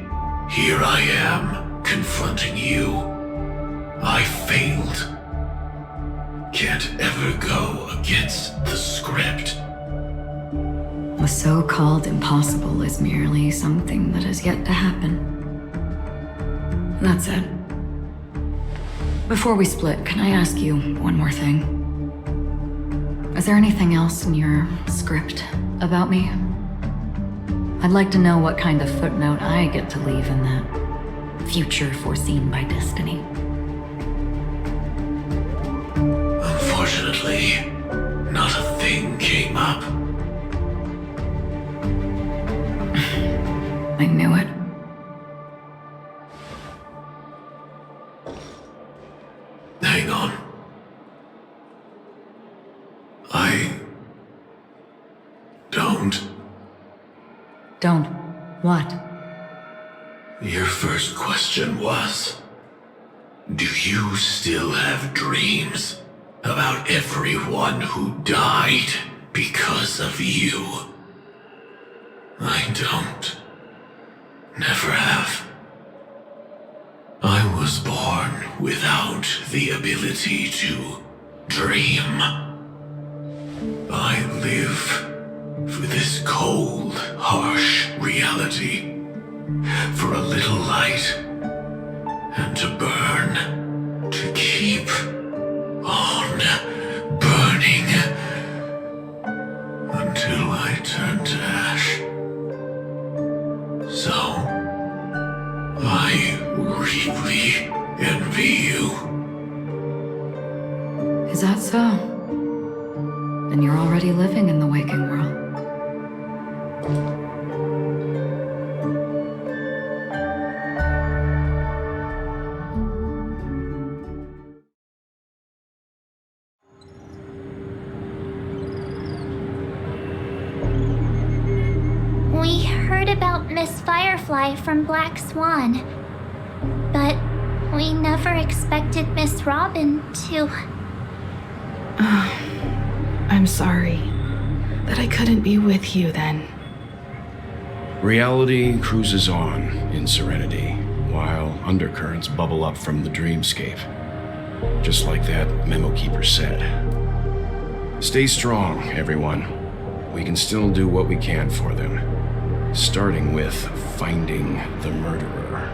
here I am, confronting you. I failed. Can't ever go against the script. The so-called impossible is merely something that has yet to happen. That's it. Before we split, can I ask you one more thing? Is there anything else in your script about me? I'd like to know what kind of footnote I get to leave in that future foreseen by destiny. Unfortunately, not a thing came up. I knew it. Hang on. I don't. Don't. What? Your first question was, do you still have dreams about everyone who died because of you? I don't. Never have. I was born without the ability to dream. I live for this cold, harsh reality, for a little light, and to burn, to keep on burning, until I turn to ash. So, I really envy you. Is that so? Then you're already living in the waking world. We heard about Miss Firefly from Black Swan, but we never expected Miss Robin to... I'm sorry that I couldn't be with you then. Reality cruises on in serenity. while undercurrents bubble up from the dreamscape. Just like that memo keeper said. Stay strong, everyone. We can still do what we can for them. Starting with finding the murderer.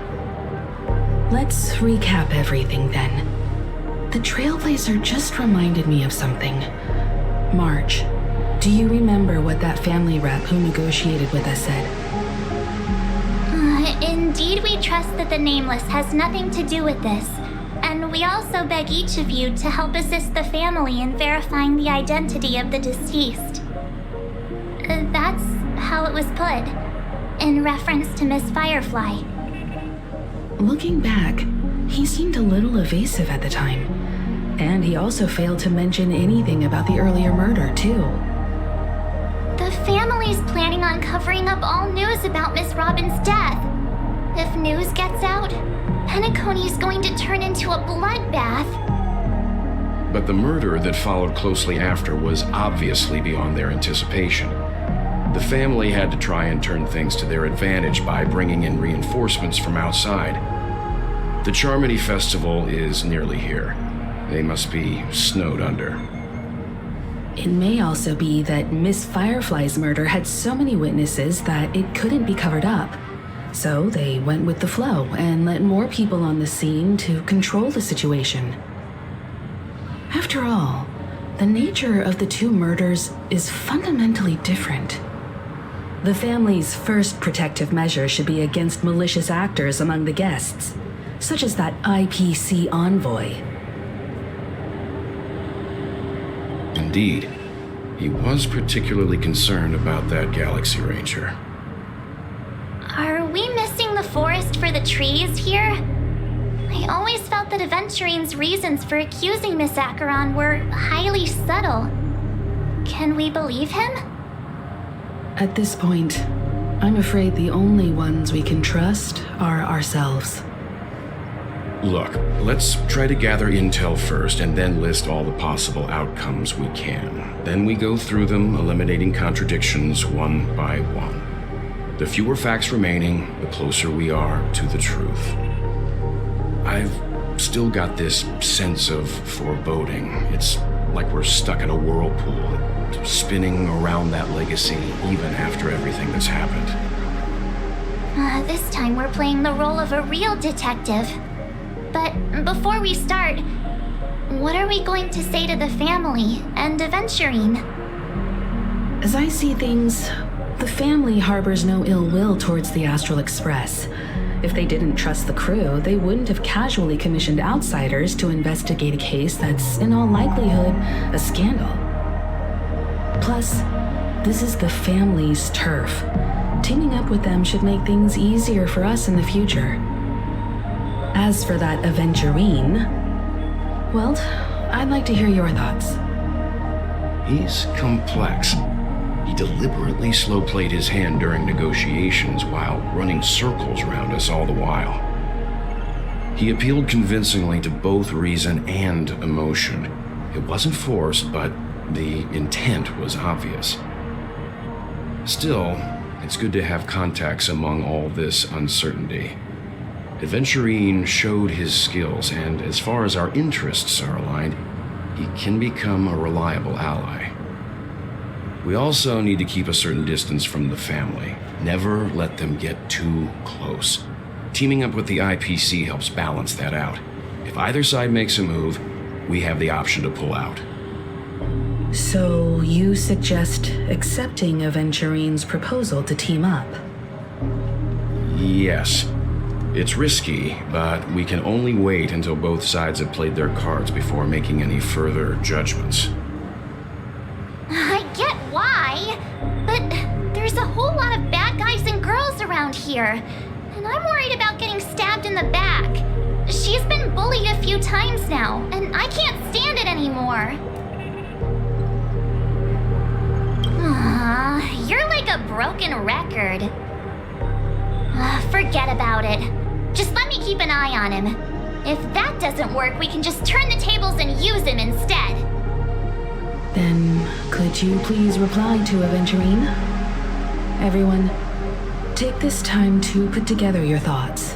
Let's recap everything then. The Trailblazer just reminded me of something. Marge, do you remember what that family rep who negotiated with us said? Indeed, we trust that the Nameless has nothing to do with this. And we also beg each of you to help assist the family in verifying the identity of the deceased. That's how it was put, in reference to Miss Firefly. Looking back, he seemed a little evasive at the time. And he also failed to mention anything about the earlier murder, too. The family's planning on covering up all news about Miss Robin's death. If news gets out, Penacony's going to turn into a bloodbath. But the murder that followed closely after was obviously beyond their anticipation. The family had to try and turn things to their advantage by bringing in reinforcements from outside. The Charmony Festival is nearly here. They must be snowed under. It may also be that Miss Firefly's murder had so many witnesses that it couldn't be covered up. So they went with the flow and let more people on the scene to control the situation. After all, the nature of the two murders is fundamentally different. The family's first protective measure should be against malicious actors among the guests, such as that IPC envoy. Indeed, he was particularly concerned about that Galaxy Ranger. Are we missing the forest for the trees here? I always felt that Aventurine's reasons for accusing Miss Acheron were highly subtle. Can we believe him? At this point, I'm afraid the only ones we can trust are ourselves. Look, let's try to gather intel first and then list all the possible outcomes we can. Then we go through them, eliminating contradictions one by one. The fewer facts remaining, the closer we are to the truth. I've still got this sense of foreboding. It's like we're stuck in a whirlpool, spinning around that legacy even after everything that's happened. This time we're playing the role of a real detective. But before we start, what are we going to say to the family and Aventurine? As I see things, the family harbors no ill will towards the Astral Express. If they didn't trust the crew, they wouldn't have casually commissioned outsiders to investigate a case that's, in all likelihood, a scandal. Plus, this is the family's turf. Teaming up with them should make things easier for us in the future. As for that Aventurine, well, I'd like to hear your thoughts. He's complex. He deliberately slow-played his hand during negotiations while running circles around us all the while. He appealed convincingly to both reason and emotion. It wasn't forced, but the intent was obvious. Still, it's good to have contacts among all this uncertainty. Aventurine showed his skills, and as far as our interests are aligned, he can become a reliable ally. We also need to keep a certain distance from the family. Never let them get too close. Teaming up with the IPC helps balance that out. If either side makes a move, we have the option to pull out. So you suggest accepting Aventurine's proposal to team up? Yes. It's risky, but we can only wait until both sides have played their cards before making any further judgments. I get why, but there's a whole lot of bad guys and girls around here, and I'm worried about getting stabbed in the back. She's been bullied a few times now, and I can't stand it anymore. You're like a broken record. Forget about it. Just let me keep an eye on him. If that doesn't work, we can just turn the tables and use him instead. Then, could you please reply to Aventurine? Everyone, take this time to put together your thoughts.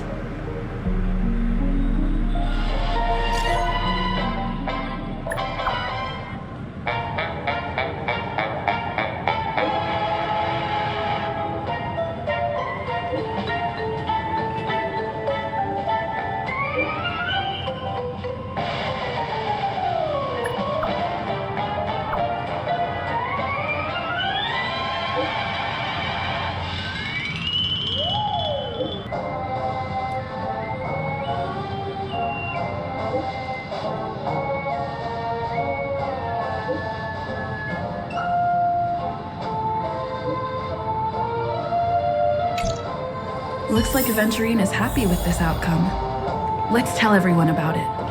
Looks like Aventurine is happy with this outcome. Let's tell everyone about it.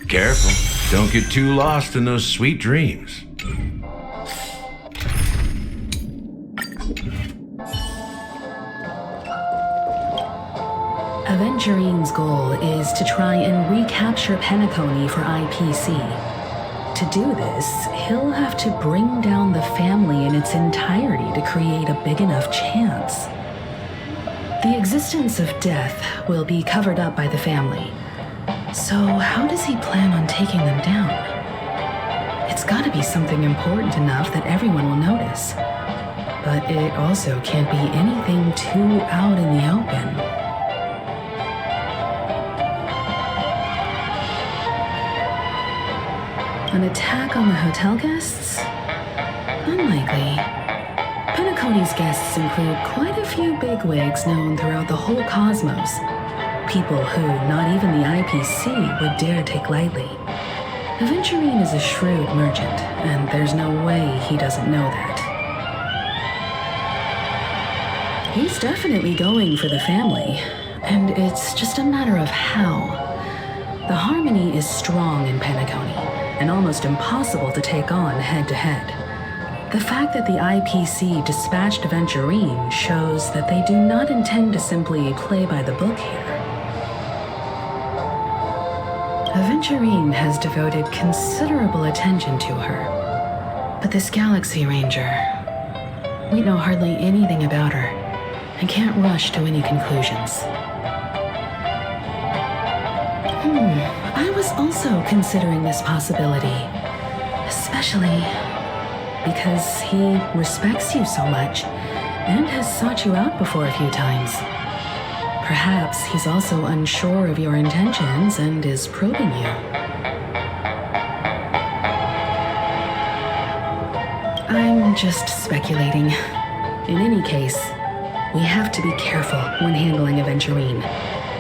Careful. Don't get too lost in those sweet dreams. Aventurine's goal is to try and recapture Penacony for IPC. To do this, he'll have to bring down the family in its entirety to create a big enough chance. The existence of death will be covered up by the family. So how does he plan on taking them down? It's gotta be something important enough that everyone will notice. But it also can't be anything too out in the open. An attack on the hotel guests? Unlikely. Penacony's guests include quite a few bigwigs known throughout the whole cosmos. People who not even the IPC would dare take lightly. Aventurine is a shrewd merchant, and there's no way he doesn't know that. He's definitely going for the family, and it's just a matter of how. The harmony is strong in Penacony, and almost impossible to take on head-to-head. The fact that the IPC dispatched Aventurine shows that they do not intend to simply play by the book here. Aventurine has devoted considerable attention to her. But this Galaxy Ranger, we know hardly anything about her and can't rush to any conclusions. I was also considering this possibility, especially because he respects you so much and has sought you out before a few times. Perhaps he's also unsure of your intentions and is probing you. I'm just speculating. In any case, we have to be careful when handling Aventurine.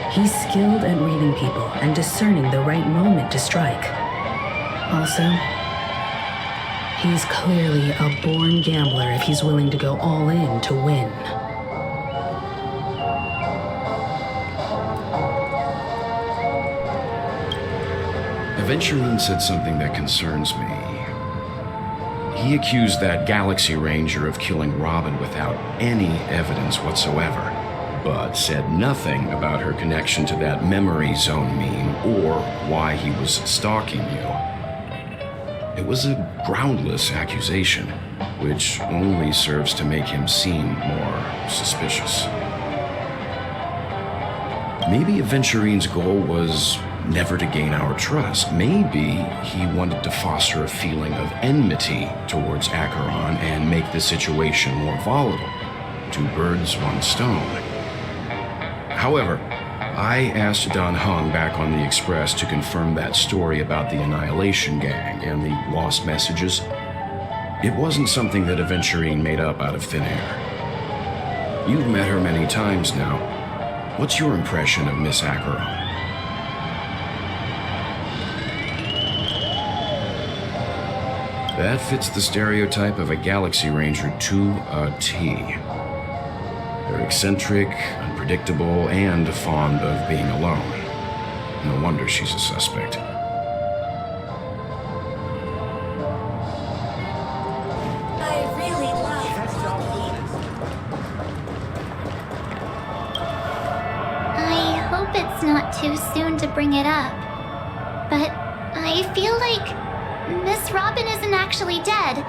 He's skilled at reading people and discerning the right moment to strike. Also, he's clearly a born gambler if he's willing to go all in to win. Aventurine said something that concerns me. He accused that Galaxy Ranger of killing Robin without any evidence whatsoever, but said nothing about her connection to that memory zone meme or why he was stalking you. It was a groundless accusation, which only serves to make him seem more suspicious. Maybe Aventurine's goal was never to gain our trust. Maybe he wanted to foster a feeling of enmity towards Acheron and make the situation more volatile. 2 birds, 1 stone. However, I asked Don Hung back on the Express to confirm that story about the Annihilation Gang and the lost messages. It wasn't something that Aventurine made up out of thin air. You've met her many times now. What's your impression of Miss Acheron? That fits the stereotype of a Galaxy Ranger to a T. They're eccentric, unpredictable, and fond of being alone. No wonder she's a suspect. I really love I hope it's not too soon to bring it up, but I feel like Miss Robin isn't actually dead.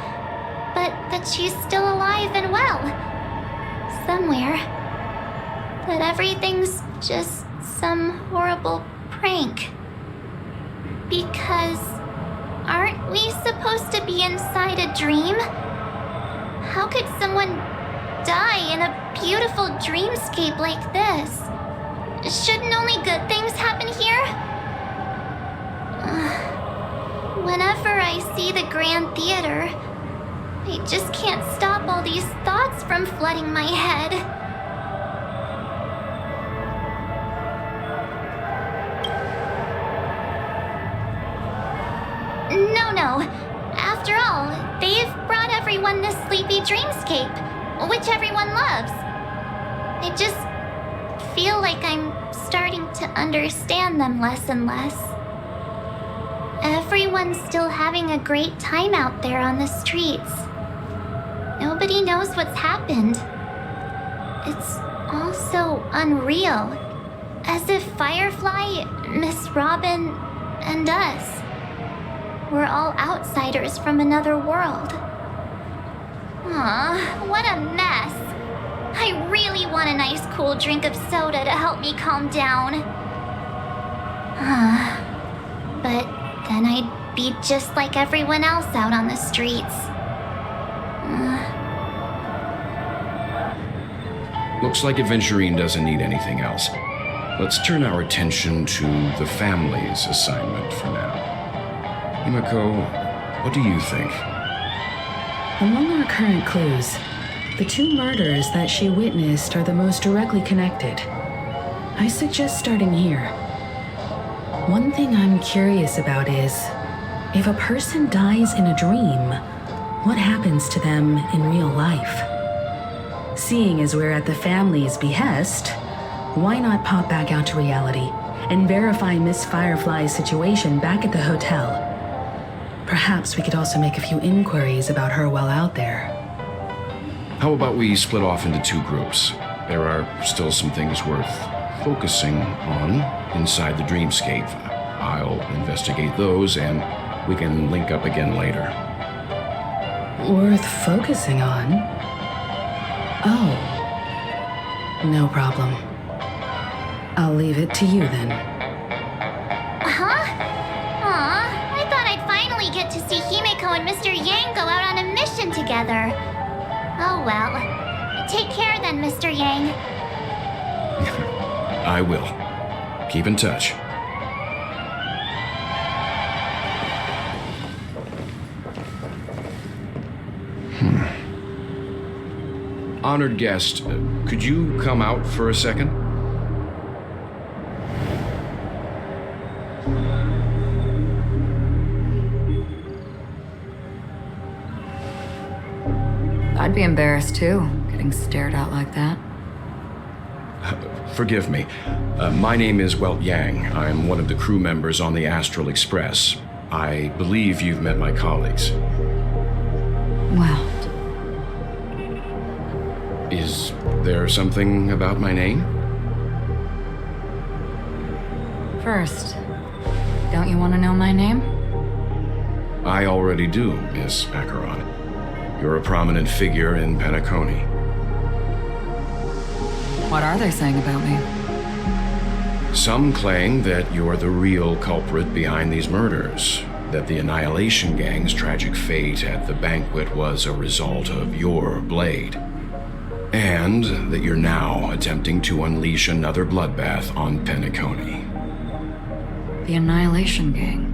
but that she's still alive and well. Somewhere. That everything's just some horrible prank. Because aren't we supposed to be inside a dream? How could someone die in a beautiful dreamscape like this? Shouldn't only good things happen here? Whenever I see the Grand Theater, I just can't stop all these thoughts from flooding my head. No. After all, they've brought everyone this sleepy dreamscape, which everyone loves. I just feel like I'm starting to understand them less and less. Everyone's still having a great time out there on the streets. Nobody knows what's happened. It's all so unreal. As if Firefly, Miss Robin, and us were all outsiders from another world. Aw, what a mess. I really want a nice cool drink of soda to help me calm down. But then I'd be just like everyone else out on the streets. Looks like Aventurine doesn't need anything else. Let's turn our attention to the family's assignment for now. Himiko, what do you think? Among our current clues, the two murders that she witnessed are the most directly connected. I suggest starting here. One thing I'm curious about is, if a person dies in a dream, what happens to them in real life? Seeing as we're at the family's behest, why not pop back out to reality and verify Miss Firefly's situation back at the hotel? Perhaps we could also make a few inquiries about her while out there. How about we split off into two groups? There are still some things worth focusing on inside the dreamscape. I'll investigate those, and we can link up again later. Worth focusing on? Oh. No problem. I'll leave it to you then. Huh? Aw, I thought I'd finally get to see Himiko and Mr. Yang go out on a mission together. Oh well. Take care then, Mr. Yang. I will. Keep in touch. Honored guest, could you come out for a second? I'd be embarrassed too, getting stared at like that. Forgive me. My name is Welt Yang. I'm one of the crew members on the Astral Express. I believe you've met my colleagues. Well, Is there something about my name? first, don't you want to know my name? I already do, Miss Acheron. You're a prominent figure in Penacony. What are they saying about me? Some claim that you're the real culprit behind these murders, that the Annihilation Gang's tragic fate at the banquet was a result of your blade, and that you're now attempting to unleash another bloodbath on Penacony. The Annihilation Gang.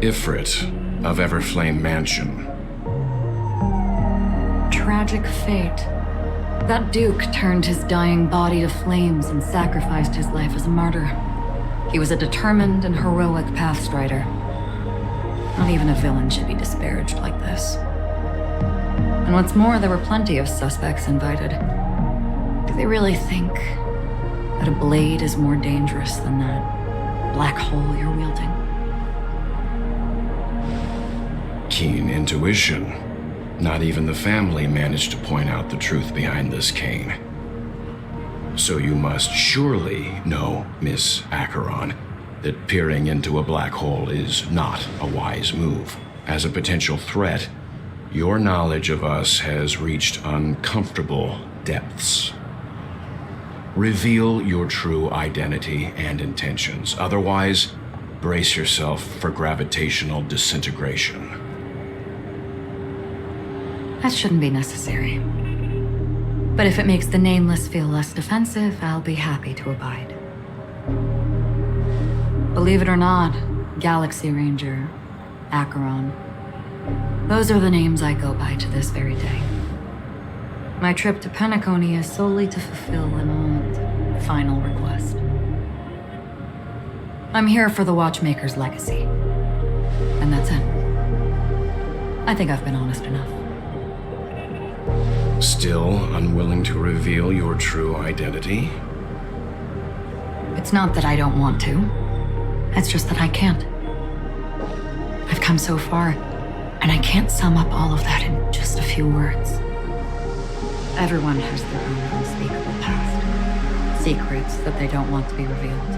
Ifrit of Everflame Mansion. Tragic fate. That Duke turned his dying body to flames and sacrificed his life as a martyr. He was a determined and heroic pathstrider. Not even a villain should be disparaged like this. And what's more, there were plenty of suspects invited. Do they really think that a blade is more dangerous than that black hole you're wielding? Keen intuition. Not even the family managed to point out the truth behind this cane. So you must surely know, Miss Acheron, that peering into a black hole is not a wise move. As a potential threat, Your knowledge of us has reached uncomfortable depths. Reveal your true identity and intentions. Otherwise, brace yourself for gravitational disintegration. That shouldn't be necessary. But if it makes the Nameless feel less defensive, I'll be happy to abide. Believe it or not, Galaxy Ranger, Acheron, those are the names I go by to this very day. My trip to Penacony is solely to fulfill an old, final request. I'm here for the Watchmaker's legacy. And that's it. I think I've been honest enough. Still unwilling to reveal your true identity? It's not that I don't want to. It's just that I can't. I've come so far, and I can't sum up all of that in just a few words. Everyone has their own unspeakable past. Secrets that they don't want to be revealed.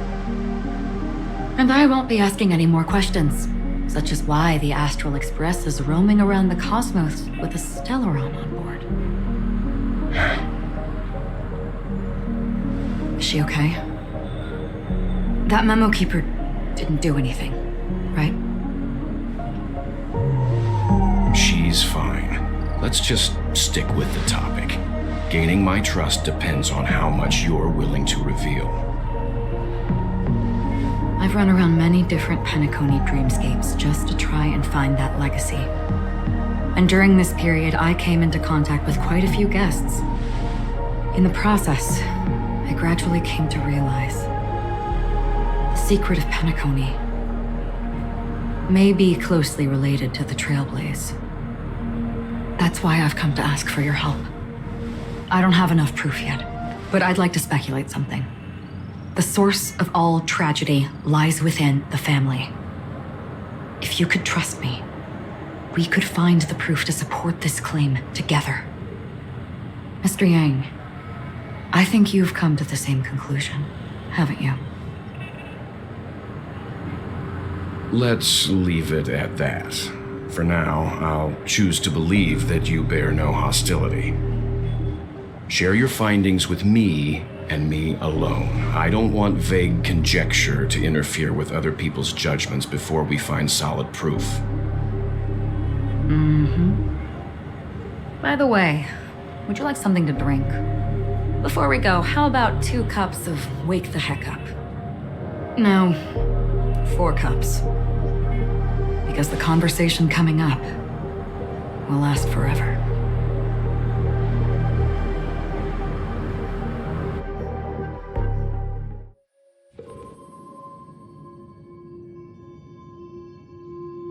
And I won't be asking any more questions, such as why the Astral Express is roaming around the cosmos with a Stellaron on board. Is she okay? That memo keeper didn't do anything, right? She's fine. Let's just stick with the topic. Gaining my trust depends on how much you're willing to reveal. I've run around many different Penacony dreamscapes just to try and find that legacy. And during this period, I came into contact with quite a few guests. In the process, I gradually came to realize the secret of Penacony may be closely related to the Trailblaze. That's why I've come to ask for your help. I don't have enough proof yet, but I'd like to speculate something. The source of all tragedy lies within the family. If you could trust me, we could find the proof to support this claim together. Mr. Yang, I think you've come to the same conclusion, haven't you? Let's leave it at that. For now, I'll choose to believe that you bear no hostility. Share your findings with me and me alone. I don't want vague conjecture to interfere with other people's judgments before we find solid proof. By the way, would you like something to drink? Before we go, how about 2 cups of Wake the Heck Up? No, 4 cups. Because the conversation coming up will last forever.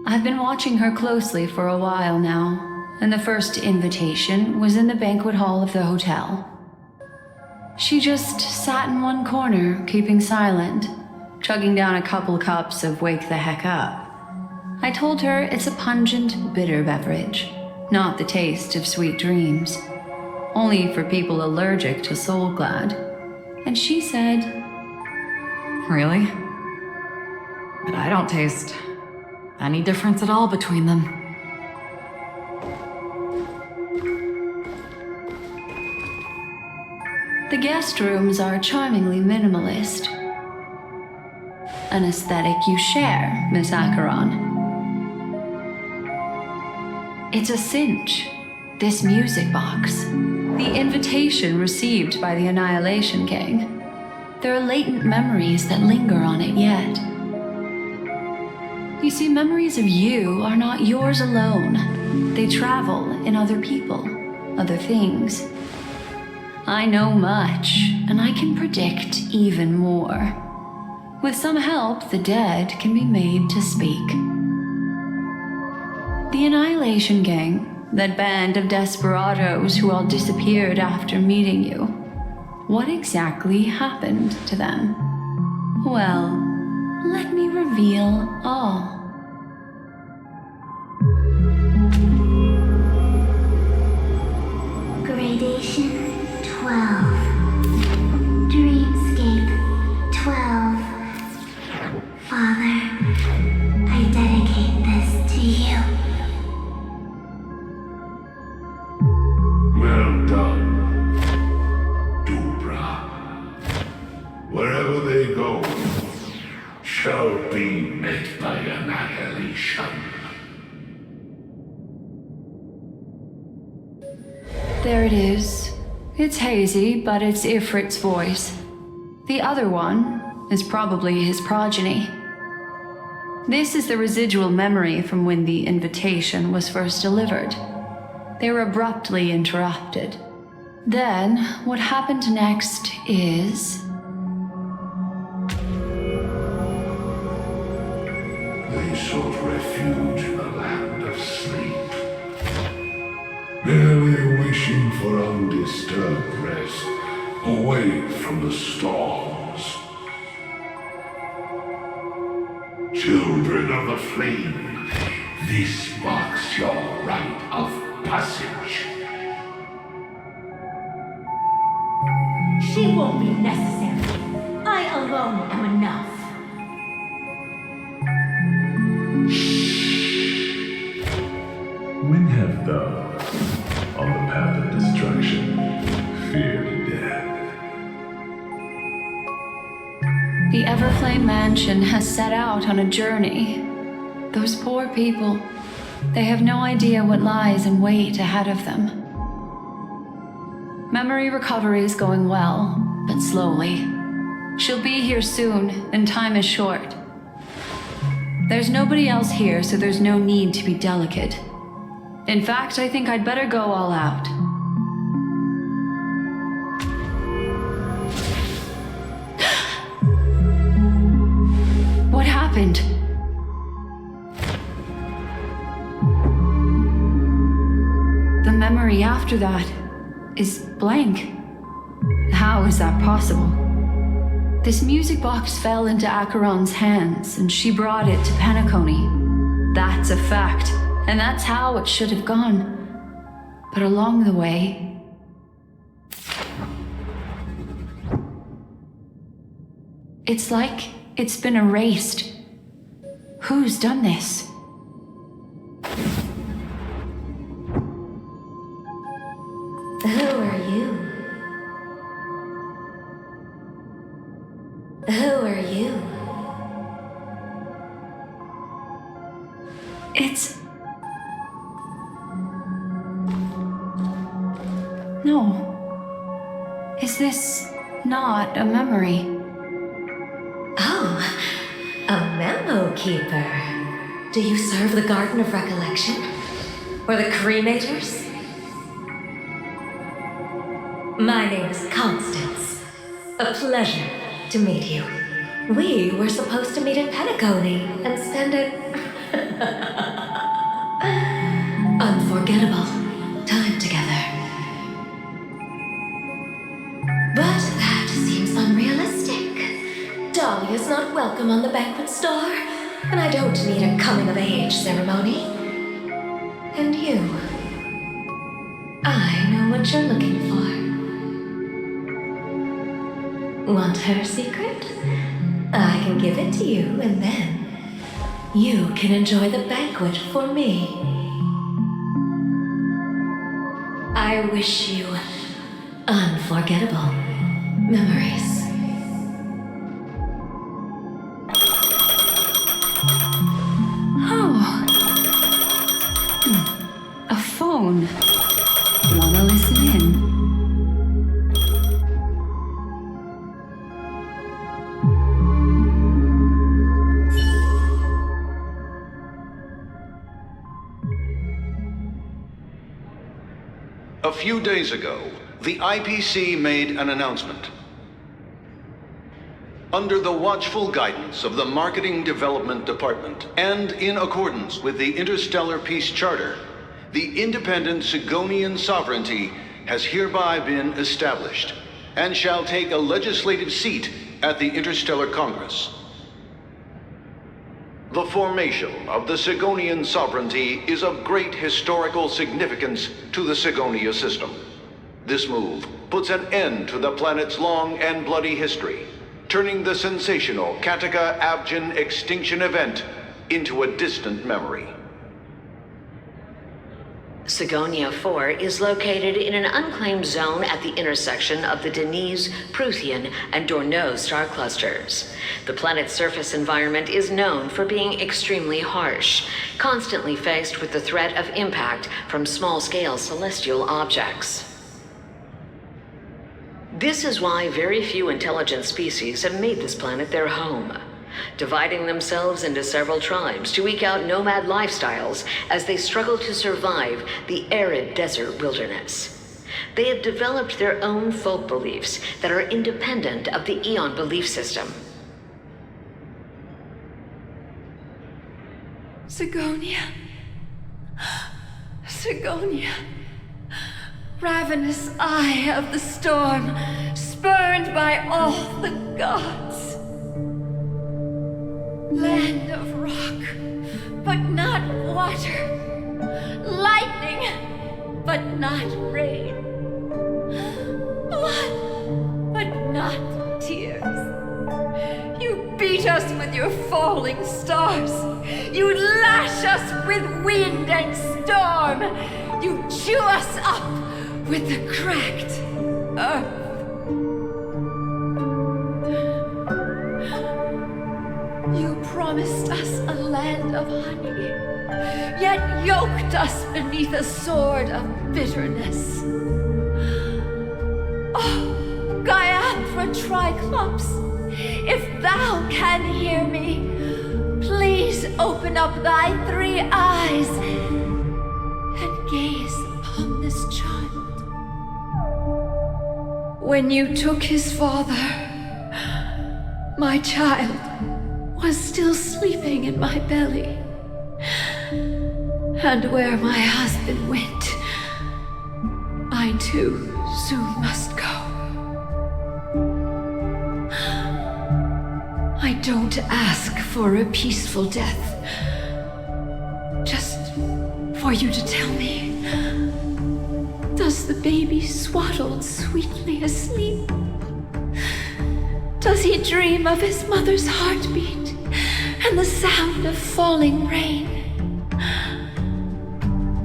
I've been watching her closely for a while now, and the first invitation was in the banquet hall of the hotel. She just sat in one corner, keeping silent, chugging down a couple cups of Wake the Heck Up. I told her it's a pungent, bitter beverage, not the taste of sweet dreams, only for people allergic to Soulglad. And she said, Really? But I don't taste any difference at all between them. the guest rooms are charmingly minimalist. An aesthetic you share, Miss Acheron. It's a cinch, this music box. The invitation received by the Annihilation King. There are latent memories that linger on it yet. You see, memories of you are not yours alone. They travel in other people, other things. I know much, and I can predict even more. With some help, the dead can be made to speak. The Annihilation Gang, that band of desperados who all disappeared after meeting you. What exactly happened to them? Well, let me reveal all. Gradation 12. Dreamscape 12. Father, I dedicate this to you. shall be met by annihilation. There it is. It's hazy, but it's Ifrit's voice. The other one is probably his progeny. This is the residual memory from when the invitation was first delivered. They were abruptly interrupted. Then, what happened next is... They sought refuge in the land of sleep, merely wishing for undisturbed rest, away from the storms. Children of the flame, this marks your rite of passage. She won't be necessary. I alone am enough. When have thou, on the path of destruction, feared death? The Everflame Mansion has set out on a journey. Those poor people, they have no idea what lies in wait ahead of them. Memory recovery is going well, but slowly. She'll be here soon, and time is short. There's nobody else here, so there's no need to be delicate. In fact, I think I'd better go all out. What happened? The memory after that is blank. How is that possible? This music box fell into Acheron's hands, and she brought it to Penacony. That's a fact, and that's how it should have gone. But along the way... it's like it's been erased. Who's done this? Who are you? Who are you? It's... no. Is this not a memory? Oh, a memo keeper. Do you serve the Garden of Recollection? Or the Cremators? My name is Constance. A pleasure to meet you. We were supposed to meet in Penacony and spend an unforgettable time together. But that seems unrealistic. Dolly is not welcome on the banquet star, and I don't need a coming-of-age ceremony. And you, I know what you're looking for. Want her secret? I can give it to you, and then you can enjoy the banquet for me. I wish you unforgettable memories. Oh. A phone. Wanna listen in? A few days ago, the IPC made an announcement. Under the watchful guidance of the Marketing Development Department, and in accordance with the Interstellar Peace Charter, the independent Sigonian sovereignty has hereby been established, and shall take a legislative seat at the Interstellar Congress. The formation of the Sigonian sovereignty is of great historical significance to the Sigonia system. This move puts an end to the planet's long and bloody history, turning the sensational Kataka-Abjin extinction event into a distant memory. Sigonia 4 is located in an unclaimed zone at the intersection of the Denise, Prothean, and Dorneau star clusters. The planet's surface environment is known for being extremely harsh, constantly faced with the threat of impact from small-scale celestial objects. This is why very few intelligent species have made this planet their home, dividing themselves into several tribes to eke out nomad lifestyles as they struggle to survive the arid desert wilderness. They have developed their own folk beliefs that are independent of the Eon belief system. Sigonia. Sigonia. Ravenous eye of the storm, spurned by all the gods. Land of rock, but not water. Lightning, but not rain. Blood, but not tears. You beat us with your falling stars. You lash us with wind and storm. You chew us up with the cracked earth. You promised us a land of honey, yet yoked us beneath a sword of bitterness. Oh, Gaiathra Triclops, if thou can hear me, please open up thy 3 eyes and gaze upon this child. When you took his father, my child was still sleeping in my belly. And where my husband went, I too soon must go. I don't ask for a peaceful death. Just for you to tell me, does the baby swaddled sweetly asleep? Does he dream of his mother's heartbeat and the sound of falling rain?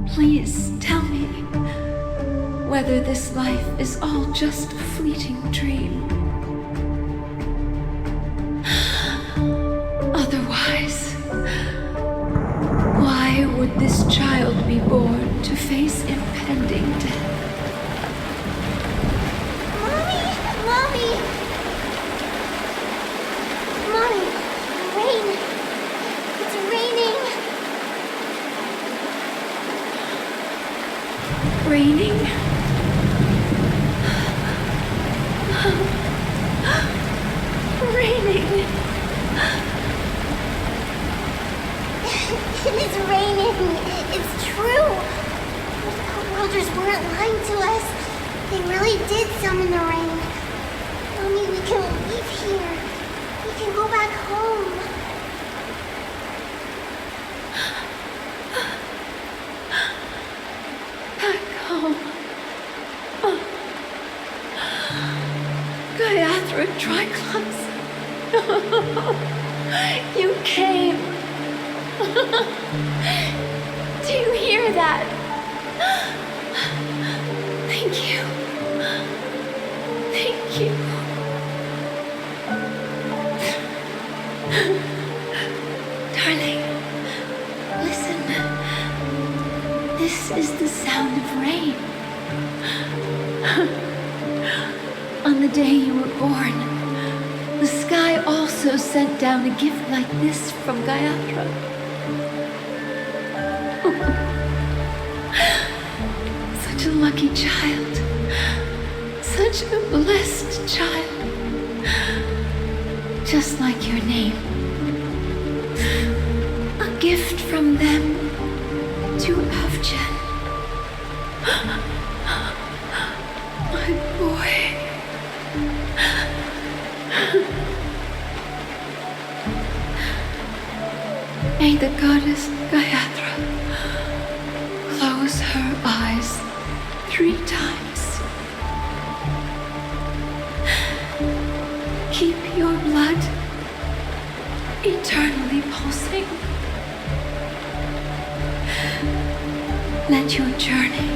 Please tell me whether this life is all just a fleeting dream. Otherwise, why would this child be born to face impending death? Mommy! Mommy! Rain! It's raining! Raining? Raining! It is raining! It's true! Those outworlders weren't lying to us. They really did summon the rain. Mommy, we can leave here. We can go back home. Back home. Gaiathra Triclops. You came. Do you hear that? Thank you. Thank you. Darling, listen. This is the sound of rain. On the day you were born, the sky also sent down a gift like this from Gaiathra. Such a lucky child. Such a blessed child. Just like your name. A gift from them to Avjen. My boy. May the goddess Gaiathra close her eyes 3 times. Keep your blood eternally pulsing. Let your journey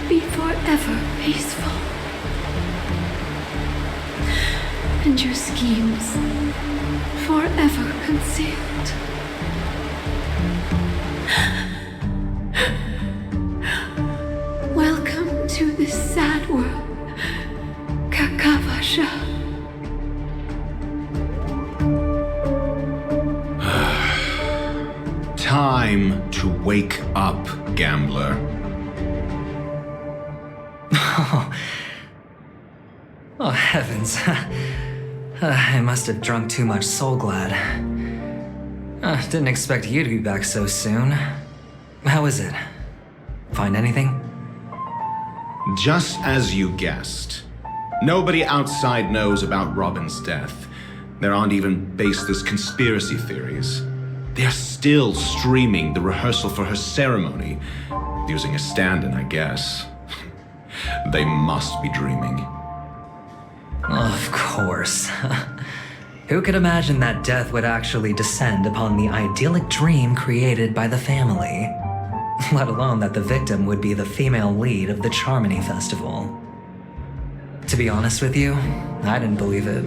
be forever peaceful. And your schemes forever concealed. Welcome to this sad world, Kakavasha. Time to wake up, gambler. Oh, heavens. I must have drunk too much Soul Glad. Didn't expect you to be back so soon. How is it? Find anything? Just as you guessed. Nobody outside knows about Robin's death. There aren't even baseless conspiracy theories. They're still streaming the rehearsal for her ceremony, using a stand-in, I guess. They must be dreaming. Of course. Who could imagine that death would actually descend upon the idyllic dream created by the family? Let alone that the victim would be the female lead of the Charmony Festival. To be honest with you, I didn't believe it.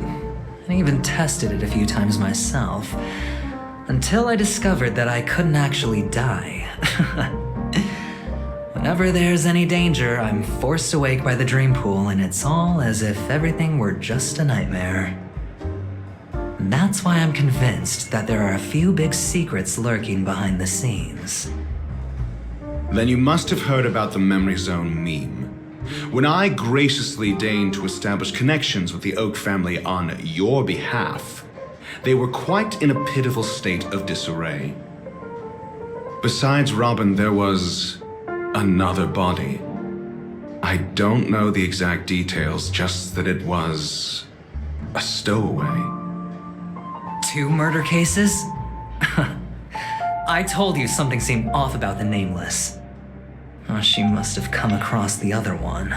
I even tested it a few times myself, until I discovered that I couldn't actually die. Whenever there's any danger, I'm forced awake by the dream pool, and it's all as if everything were just a nightmare. That's why I'm convinced that there are a few big secrets lurking behind the scenes. Then you must have heard about the Memory Zone meme. When I graciously deigned to establish connections with the Oak family on your behalf, they were quite in a pitiful state of disarray. Besides Robin, there was another body. I don't know the exact details, just that it was a stowaway. 2 murder cases? I told you something seemed off about the Nameless. She must have come across the other one.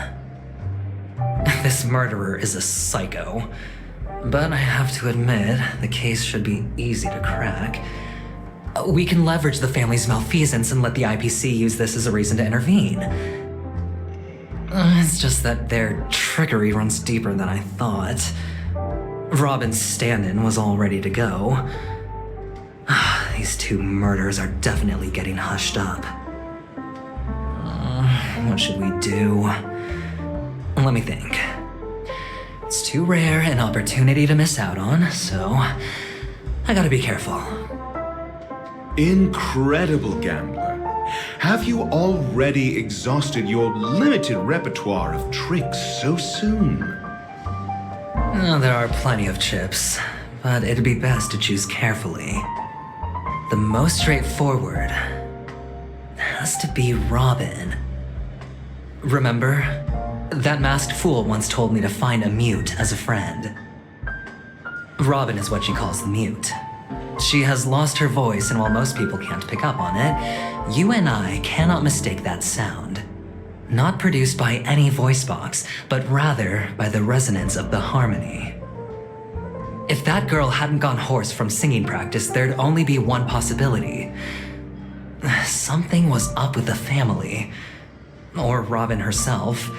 This murderer is a psycho. But I have to admit, the case should be easy to crack. We can leverage the family's malfeasance and let the IPC use this as a reason to intervene. It's just that their trickery runs deeper than I thought. Robin's stand-in was all ready to go. These 2 murders are definitely getting hushed up. What should we do? Let me think. It's too rare an opportunity to miss out on, so I gotta be careful. Incredible, gambler. Have you already exhausted your limited repertoire of tricks so soon? There are plenty of chips, but it'd be best to choose carefully. The most straightforward has to be Robin. Remember? That masked fool once told me to find a mute as a friend. Robin is what she calls the mute. She has lost her voice, and while most people can't pick up on it, you and I cannot mistake that sound. Not produced by any voice box, but rather by the resonance of the harmony. If that girl hadn't gone hoarse from singing practice, there'd only be one possibility. Something was up with the family. Or Robin herself.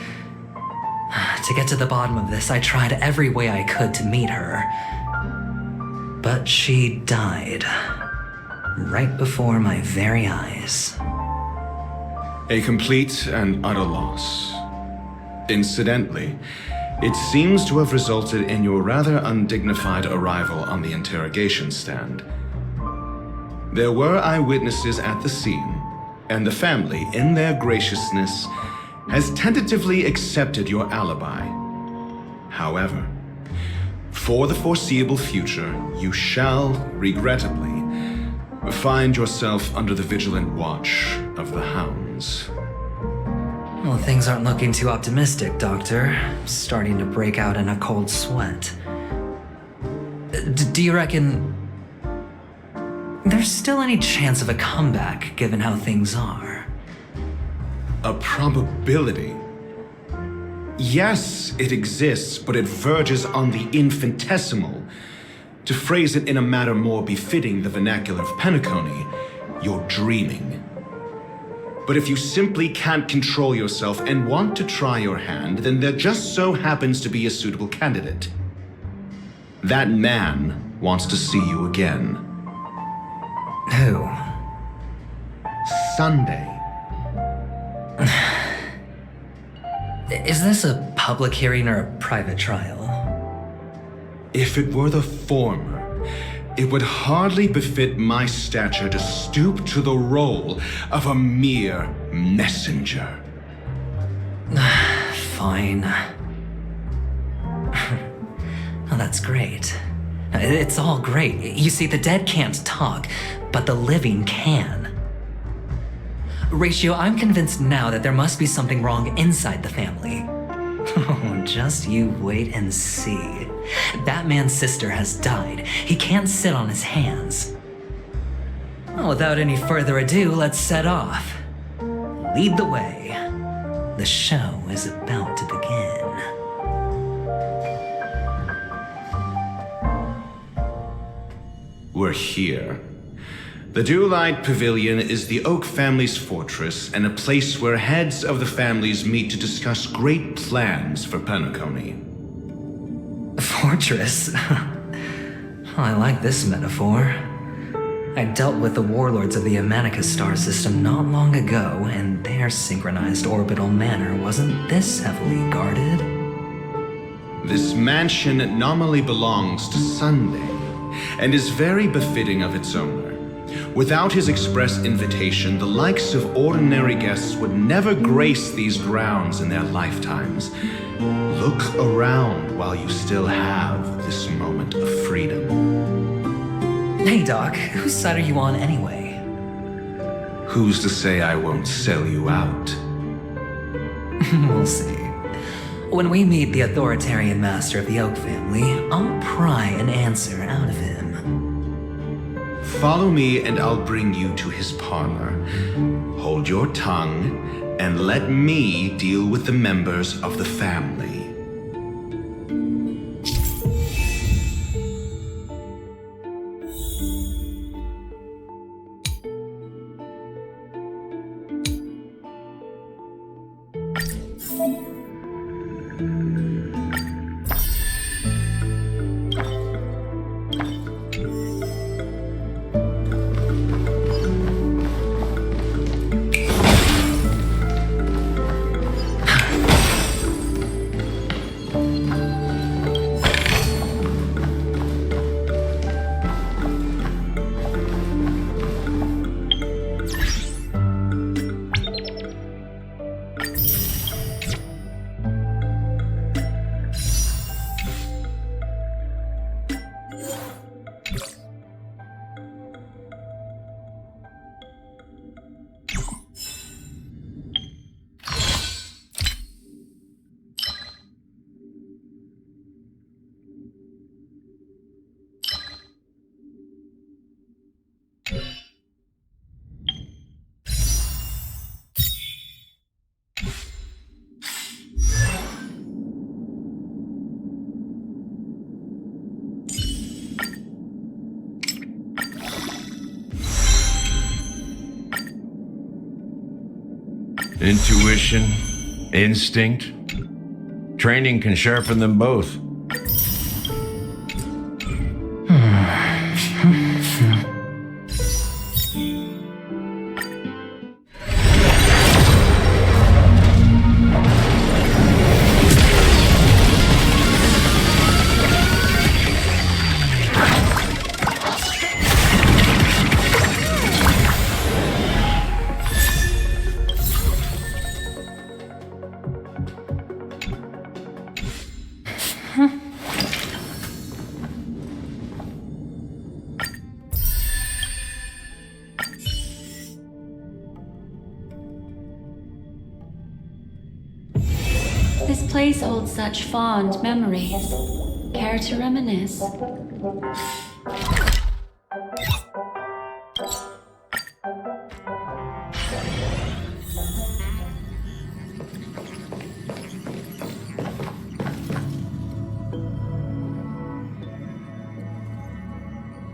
To get to the bottom of this, I tried every way I could to meet her. But she died. Right before my very eyes. A complete and utter loss. Incidentally, it seems to have resulted in your rather undignified arrival on the interrogation stand. There were eyewitnesses at the scene, and the family, in their graciousness, has tentatively accepted your alibi. However, for the foreseeable future, you shall, regrettably, find yourself under the vigilant watch of the hounds. Well, things aren't looking too optimistic, Doctor. I'm starting to break out in a cold sweat. Do you reckon there's still any chance of a comeback, given how things are? A probability? Yes, it exists, but it verges on the infinitesimal. To phrase it in a manner more befitting the vernacular of Penacony, you're dreaming. But if you simply can't control yourself and want to try your hand, then there just so happens to be a suitable candidate. That man wants to see you again. Who? Sunday. Is this a public hearing or a private trial? If it were the former, it would hardly befit my stature to stoop to the role of a mere messenger. Fine. Oh, that's great. It's all great. You see, the dead can't talk, but the living can. Ratio, I'm convinced now that there must be something wrong inside the family. Oh, just you wait and see. That man's sister has died. He can't sit on his hands. Well, without any further ado, let's set off. Lead the way. The show is about to begin. We're here. The Dewlight Pavilion is the Oak family's fortress and a place where heads of the families meet to discuss great plans for Penacony. Fortress? I like this metaphor. I dealt with the warlords of the Amanicus star system not long ago, and their synchronized orbital manor wasn't this heavily guarded. This mansion nominally belongs to Sunday, and is very befitting of its owner. Without his express invitation, the likes of ordinary guests would never grace these grounds in their lifetimes. Look around while you still have this moment of freedom. Hey, Doc, whose side are you on anyway? Who's to say I won't sell you out? We'll see. When we meet the authoritarian master of the Oak family, I'll pry an answer out of him. Follow me and I'll bring you to his parlor. Hold your tongue and let me deal with the members of the family. Intuition, instinct. Training can sharpen them both. This place holds such fond memories. Care to reminisce?